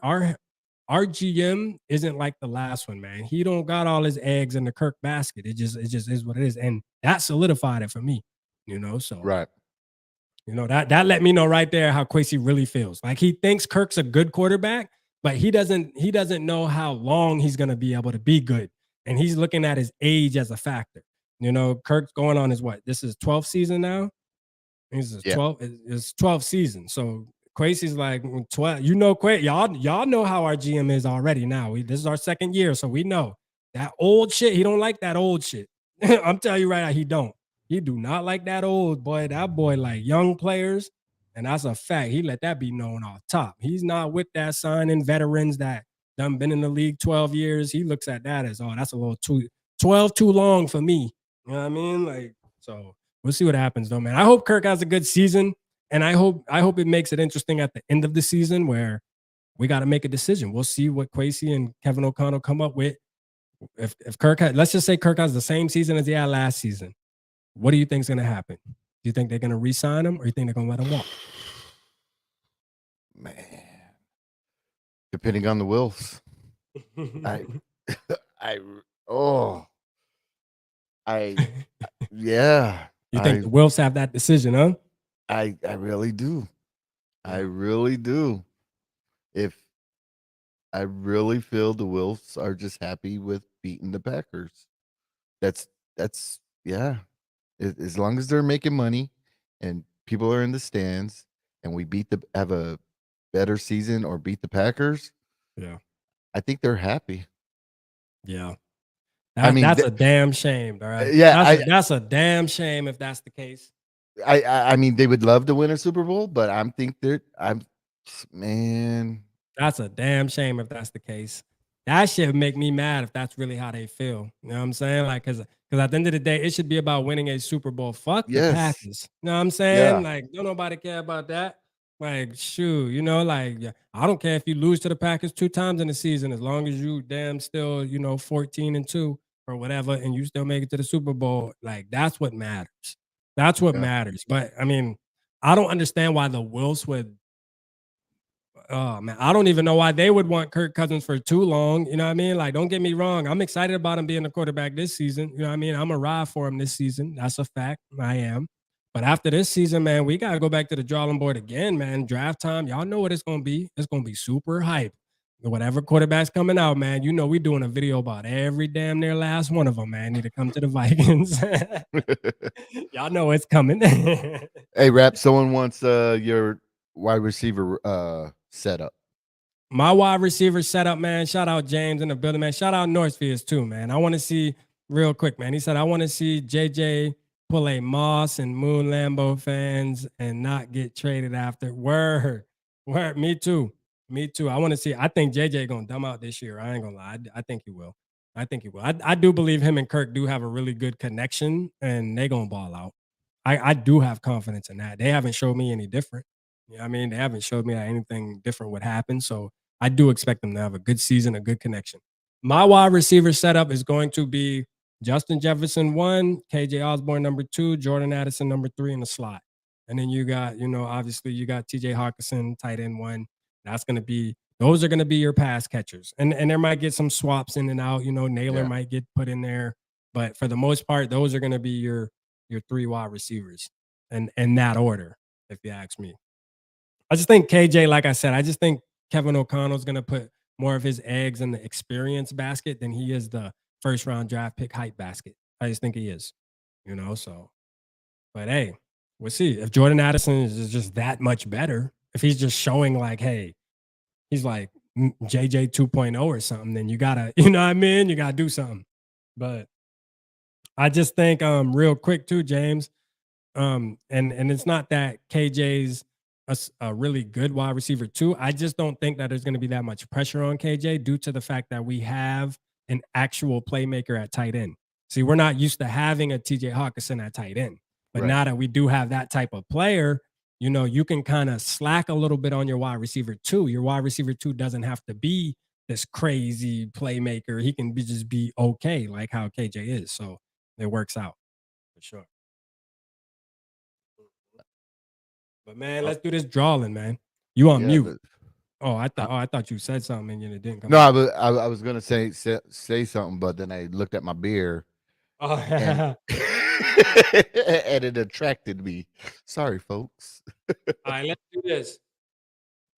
GM isn't like the last one, man. He don't got all his eggs in the Kirk basket. It just is what it is. And that solidified it for me, you know. So Right. you know, that let me know right there how Kwesi really feels. Like he thinks Kirk's a good quarterback, but he doesn't know how long he's gonna be able to be good. And he's looking at his age as a factor. You know, Kirk's going on his what? This is 12th season now. This is 12. It's 12th season. So Kwesi's like 12. You know, y'all know how our GM is already now. This is our second year, so we know that old shit. He don't like that old shit. I'm telling you right now, he don't. He do not like that old boy. That boy like young players, and that's a fact. He let that be known off top. He's not with that signing veterans that done been in the league 12 years. He looks at that as, oh, that's a little 12 too long for me. You know what I mean? Like, so we'll see what happens though, man. I hope Kirk has a good season, and I hope it makes it interesting at the end of the season where we got to make a decision. We'll see what Kwesi and Kevin O'Connell come up with. If Kirk let's just say Kirk has the same season as he had last season, what do you think is going to happen? Do you think they're going to re-sign him, or you think they're going to let him walk? Man, depending on the Wilfs, yeah. You think the Wilfs have that decision, huh? I really do. I really do. If I really feel the Wilfs are just happy with beating the Packers. That's yeah. As long as they're making money and people are in the stands and we have a better season or beat the Packers, yeah, I think they're happy. Yeah. I mean, that's a damn shame, all right? Yeah, that's a damn shame if that's the case. I mean, they would love to win a Super Bowl, but man. That's a damn shame if that's the case. That shit would make me mad if that's really how they feel. You know what I'm saying? Like, cause at the end of the day, it should be about winning a Super Bowl. Fuck the Packers. You know what I'm saying? Yeah. Like, don't nobody care about that. Like, shoot, you know, like I don't care if you lose to the Packers 2 times in the season, as long as you damn still, 14-2 or whatever, and you still make it to the Super Bowl. Like, that's what matters. That's what matters. But I mean, I don't understand why the Wilfs would. Oh man, I don't even know why they would want Kirk Cousins for too long. You know what I mean? Like, don't get me wrong. I'm excited about him being the quarterback this season. You know what I mean? I'm a ride for him this season. That's a fact. I am. But after this season, man, we gotta go back to the drawing board again, man. Draft time. Y'all know what it's gonna be. It's gonna be super hype. Whatever quarterback's coming out, man. You know, we doing a video about every damn near last one of them, man. Need to come to the Vikings. Y'all know it's coming. Hey, Rap, someone wants your wide receiver setup. My wide receiver setup, man. Shout out James in the building, man. Shout out Northfields too, man. I want to see real quick, man. He said, I want to see JJ pull a Moss and Moon Lambeau fans and not get traded after. Word. Me too. I want to see. I think JJ gonna dumb out this year. I ain't gonna lie. I think he will. I do believe him and Kirk do have a really good connection, and they gonna ball out. I do have confidence in that. They haven't showed me any different. You know what I mean? They haven't showed me that anything different would happen. So I do expect them to have a good season, a good connection. My wide receiver setup is going to be Justin Jefferson 1, KJ Osborne number 2, Jordan Addison number 3 in the slot. And then you got, obviously you got TJ Hawkinson, tight end 1. Those are going to be your pass catchers. And there might get some swaps in and out. Naylor might get put in there. But for the most part, those are going to be your 3 wide receivers. And in that order, if you ask me. I just think KJ, like I said, I just think Kevin O'Connell's going to put more of his eggs in the experience basket than he is the first round draft pick hype basket. I just think he is, so. But hey, we'll see. If Jordan Addison is just that much better, if he's just showing like, hey, he's like JJ 2.0 or something, then you got to, you know what I mean? You got to do something. But I just think real quick too, James, And it's not that KJ's a really good wide receiver too. I just don't think that there's going to be that much pressure on KJ due to the fact that we have an actual playmaker at tight end. See, we're not used to having a TJ Hawkinson at tight end, but Right. now that we do have that type of player, you know, you can kind of slack a little bit on your wide receiver too. Your wide receiver too doesn't have to be this crazy playmaker. He can just be okay, like how KJ is. So it works out for sure. But man, let's do this drawing, man. You on Yeah, mute? but- Oh, I thought you said something and it didn't come. no, out. I was gonna say something, but then I looked at my beer Oh, and and it attracted me. Sorry, folks. all right, let's do this.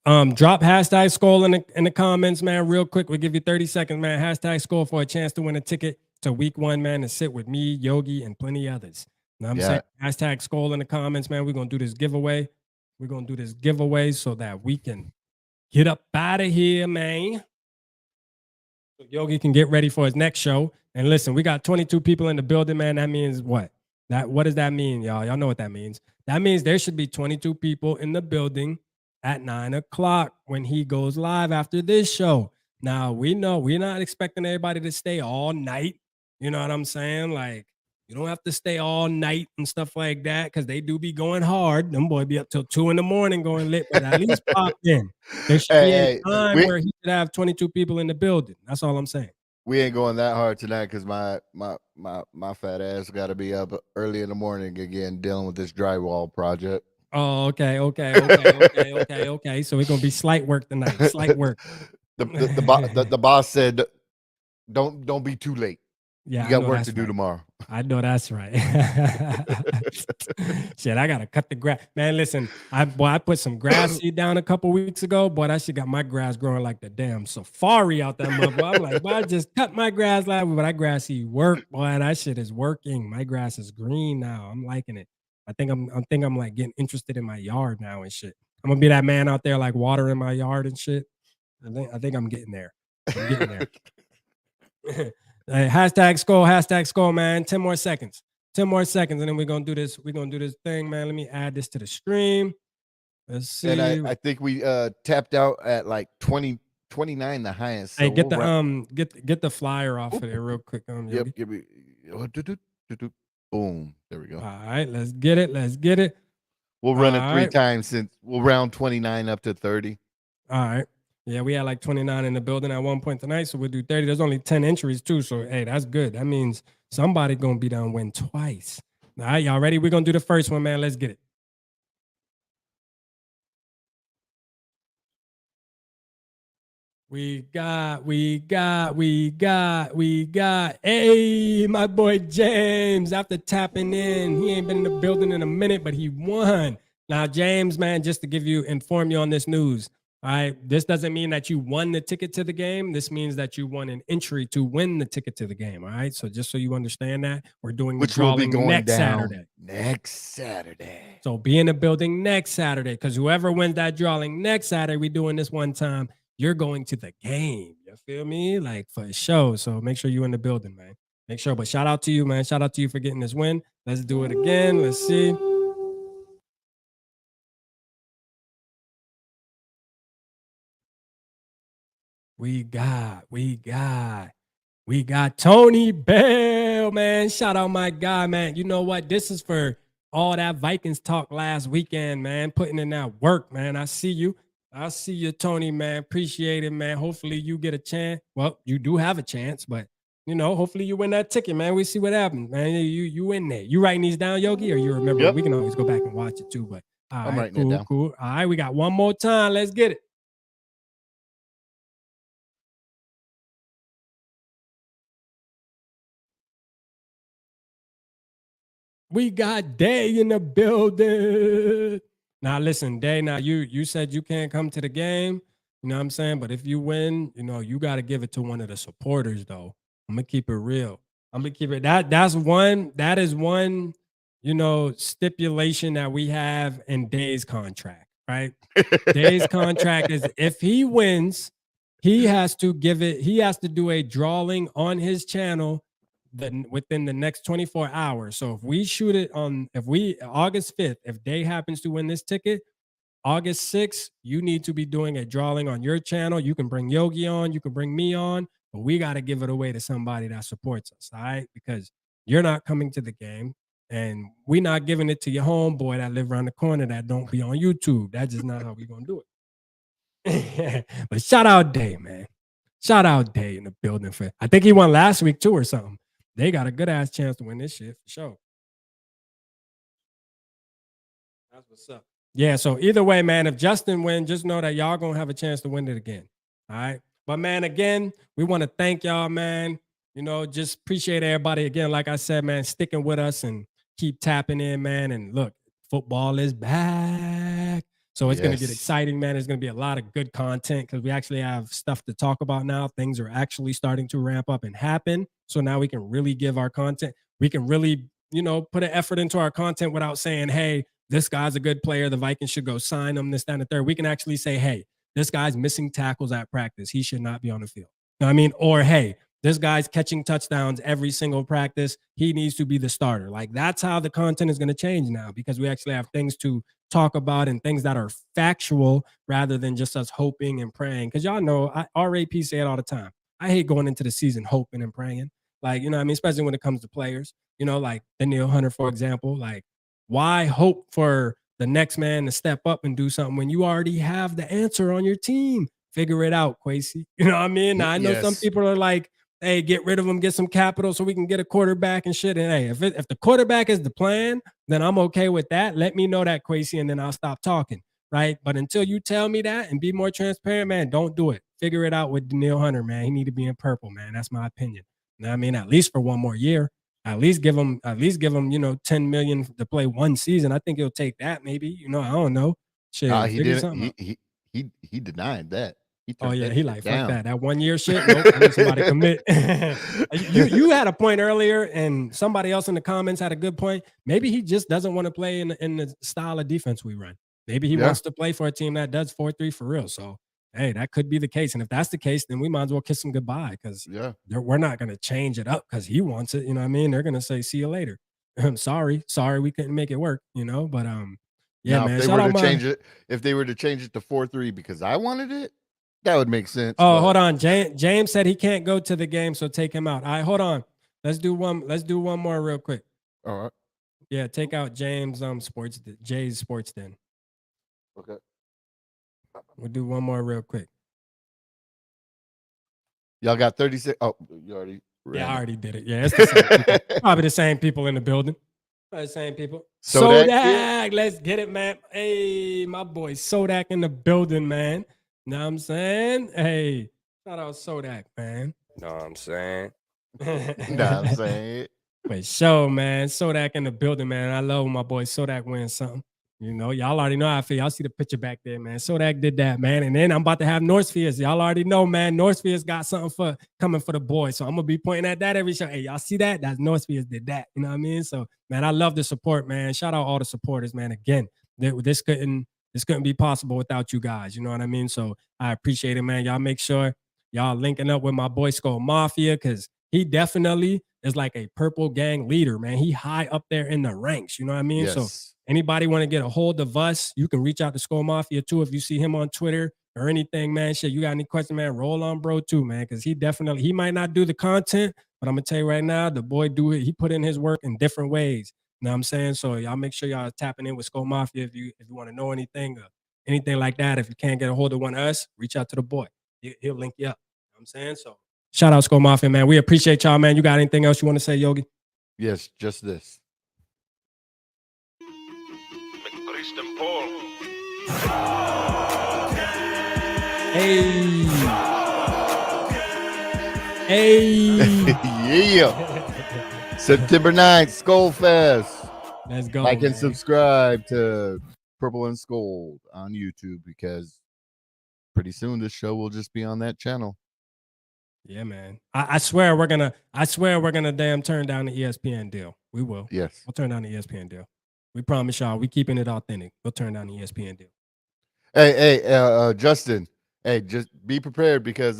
Drop hashtag Skol in the comments, man. Real quick, we'll give you 30 seconds, man. Hashtag Skol for a chance to win a ticket to week 1, man, and sit with me, Yogi, and plenty others. Know what I'm saying? Hashtag Skol in the comments, man. We're gonna do this giveaway. We're gonna do this giveaway so that we can get up out of here, man. So Yogi can get ready for his next show. And listen, we got 22 people in the building, man. That means what? What does that mean, y'all? Y'all know what that means. That means there should be 22 people in the building at 9 o'clock when he goes live after this show. Now, we know we're not expecting everybody to stay all night. You know what I'm saying? Like, you don't have to stay all night and stuff like that because they do be going hard. Them boy be up till 2 in the morning going lit, but at least pop in. There should be a time where he should have 22 people in the building. That's all I'm saying. We ain't going that hard tonight because my fat ass got to be up early in the morning again dealing with this drywall project. Oh, okay. So we're gonna be slight work tonight. Slight work. The boss said, "Don't be too late. Yeah, you got work to do tomorrow." I know that's right. Shit, I gotta cut the grass. Man, listen, I put some grass seed down a couple weeks ago. Boy, that shit got my grass growing like the damn safari out there, motherfucker. I'm like, well, I just cut my grass last week, but that grass seed worked. Boy, that shit is working. My grass is green now. I'm liking it. I think I'm like getting interested in my yard now and shit. I'm gonna be that man out there like watering my yard and shit. I think I'm getting there. I'm getting there. Hashtag Skol, man. 10 more seconds. 10 more seconds, and then we're gonna do this. We're gonna do this thing, man. Let me add this to the stream. Let's see. And I think we tapped out at like 29, the highest. So hey, get get the flyer off of there real quick. Yep. Boom. There we go. All right, let's get it. We'll run it 3 times since we'll round 29 up to 30. All right. Yeah, we had like 29 in the building at one point tonight, so we'll do 30. There's only 10 entries too, so hey, that's good. That means somebody gonna be done win twice. All right, y'all ready? We're gonna do the first one, man. Let's get it. We got. Hey, my boy James, after tapping in, he ain't been in the building in a minute, but he won. Now, James, man, just to inform you on this news. All right, this doesn't mean that you won the ticket to the game. This means that you won an entry to win the ticket to the game. All right, so just so you understand that, we're doing the drawing next Saturday. Next Saturday. So be in the building next Saturday, because whoever wins that drawing next Saturday, we're doing this one time. You're going to the game. You feel me? Like for a show. So make sure you're in the building, man. Make sure. But shout out to you, man. Shout out to you for getting this win. Let's do it again. Let's see. We got Tony Bell, man. Shout out my guy, man. You know what? This is for all that Vikings talk last weekend, man. Putting in that work, man. I see you, Tony, man. Appreciate it, man. Hopefully you get a chance. Well, you do have a chance, but you know, hopefully you win that ticket, man. We see what happens, man. You in there. You writing these down, Yogi, or you remember? Yep. We can always go back and watch it too. But all I'm right, writing it down. Cool. All right, we got one more time. Let's get it. We got Day in the building. Now listen, Day, now you said you can't come to the game, you know what I'm saying? But if you win, you know, you got to give it to one of the supporters though. I'm going to keep it real. I'm going to keep it that is one, you know, stipulation that we have in Day's contract, right? Day's contract is if he wins, he has to do a drawing on his channel within the next 24 hours. So if we shoot it on, if we August 5th, if Day happens to win this ticket, August 6th, you need to be doing a drawing on your channel. You can bring Yogi on, you can bring me on, but we got to give it away to somebody that supports us, all right? Because you're not coming to the game, and we're not giving it to your homeboy that live around the corner that don't be on YouTube. That's just not how we gonna do it. But shout out Day, man. Shout out Day in the building for. I think he won last week too or something. They got a good ass chance to win this shit for sure. That's what's up. Yeah, so either way, man, if Justin wins, just know that y'all gonna have a chance to win it again. All right. But man, again, we want to thank y'all, man. You know, just appreciate everybody again. Like I said, man, sticking with us and keep tapping in, man. And look, football is back. So it's going to get exciting, man. There's going to be a lot of good content because we actually have stuff to talk about now. Things are actually starting to ramp up and happen. So now we can really give our content. We can really, you know, put an effort into our content without saying, hey, this guy's a good player. The Vikings should go sign him, this, that, and the third. We can actually say, hey, this guy's missing tackles at practice. He should not be on the field. You know what I mean? Or, hey, this guy's catching touchdowns every single practice. He needs to be the starter. Like, that's how the content is going to change now because we actually have things to talk about and things that are factual rather than just us hoping and praying. Because y'all know, our AP say it all the time. I hate going into the season hoping and praying. Like, you know what I mean? Especially when it comes to players. You know, like Danielle Hunter, for example. Like, why hope for the next man to step up and do something when you already have the answer on your team? Figure it out, Kwesi. You know what I mean? Now, I know some people are like, hey, get rid of him, get some capital so we can get a quarterback and shit. And hey, if the quarterback is the plan, then I'm okay with that. Let me know that, Kwesi, and then I'll stop talking, right? But until you tell me that and be more transparent, man, don't do it. Figure it out with Danielle Hunter, man. He need to be in purple, man. That's my opinion. You know what I mean? At least for one more year. At least give him, you know, 10 million to play one season. I think he'll take that, maybe. You know, I don't know. Shit, he didn't. He denied that. Oh yeah, he like fuck that. That 1 year shit. Nope, I need somebody to commit. you had a point earlier, and somebody else in the comments had a good point. Maybe he just doesn't want to play in the style of defense we run. Maybe he wants to play for a team that does 4-3 for real. So hey, that could be the case. And if that's the case, then we might as well kiss him goodbye because we're not gonna change it up because he wants it. You know what I mean? They're gonna say, see you later. sorry, we couldn't make it work, you know. But yeah, now, man. If they were to change it to 4-3 because I wanted it, that would make sense. Oh, hold on. James said he can't go to the game, so take him out. All right, hold on. Let's do one more real quick. All right. Yeah, take out James Jay's sports den. Okay. We'll do one more real quick. Y'all got 36. Oh, you already ran. Yeah, I already did it. Yeah, it's the same people. Probably the same people in the building. Probably the same people. Sodak, let's get it, man. Hey, my boy Sodak in the building, man. Know what I'm saying? Hey, shout out Sodak, man. Know what I'm saying? Wait, show, man. Sodak in the building, man. I love when my boy Sodak wins something. You know, y'all already know how I feel. Y'all see the picture back there, man. Sodak did that, man. And then I'm about to have Northfields. Y'all already know, man. Northfields got something coming for the boys. So I'm going to be pointing at that every show. Hey, y'all see that? That's Northfields did that. You know what I mean? So, man, I love the support, man. Shout out all the supporters, man. Again, this couldn't be possible without you guys. You know what I mean? So I appreciate it, man. Y'all make sure y'all linking up with my boy Skol Mafia because he definitely is like a purple gang leader, man. He high up there in the ranks. You know what I mean? Yes. So anybody want to get a hold of us, you can reach out to Skol Mafia too. If you see him on Twitter or anything, man, shit, you got any question, man, roll on bro too, man. Because he might not do the content, but I'm going to tell you right now, the boy do it. He put in his work in different ways. You know what I'm saying? So y'all make sure y'all tapping in with Skol Mafia if you want to know anything or anything like that. If you can't get a hold of one of us, reach out to the boy. He'll link you up. You know what I'm saying? So shout out Skol Mafia, man. We appreciate y'all, man. You got anything else you want to say, Yogi? Yes, just this. Hey. Yeah. September 9th, Skolfest. Let's go. Like and subscribe to Purple and Skol on YouTube because pretty soon this show will just be on that channel. Yeah, man. I swear we're gonna damn turn down the ESPN deal. We will. Yes. We'll turn down the ESPN deal. We promise y'all. We keeping it authentic. We'll turn down the ESPN deal. Hey, Justin. Hey, just be prepared because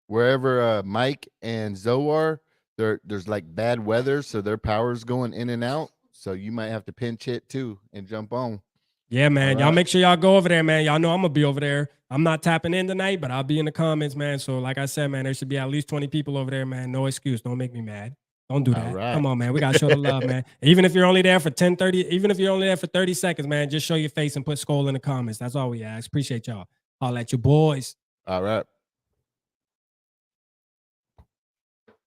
wherever Mike and Zoe are, there's like bad weather, so their power's going in and out. So you might have to pinch hit too and jump on. Yeah, man. All Y'all right. make sure y'all go over there, man. Y'all know I'm gonna be over there. I'm not tapping in tonight, but I'll be in the comments, man. So, like I said, man, there should be at least 20 people over there, man. No excuse. Don't make me mad. Don't do All that. right. Come on, man. We gotta show the love, man. Even if you're only there for 10, 30, even if you're only there for 30 seconds, man, just show your face and put Skol in the comments. That's all we ask. Appreciate y'all. I'll let you boys. All right.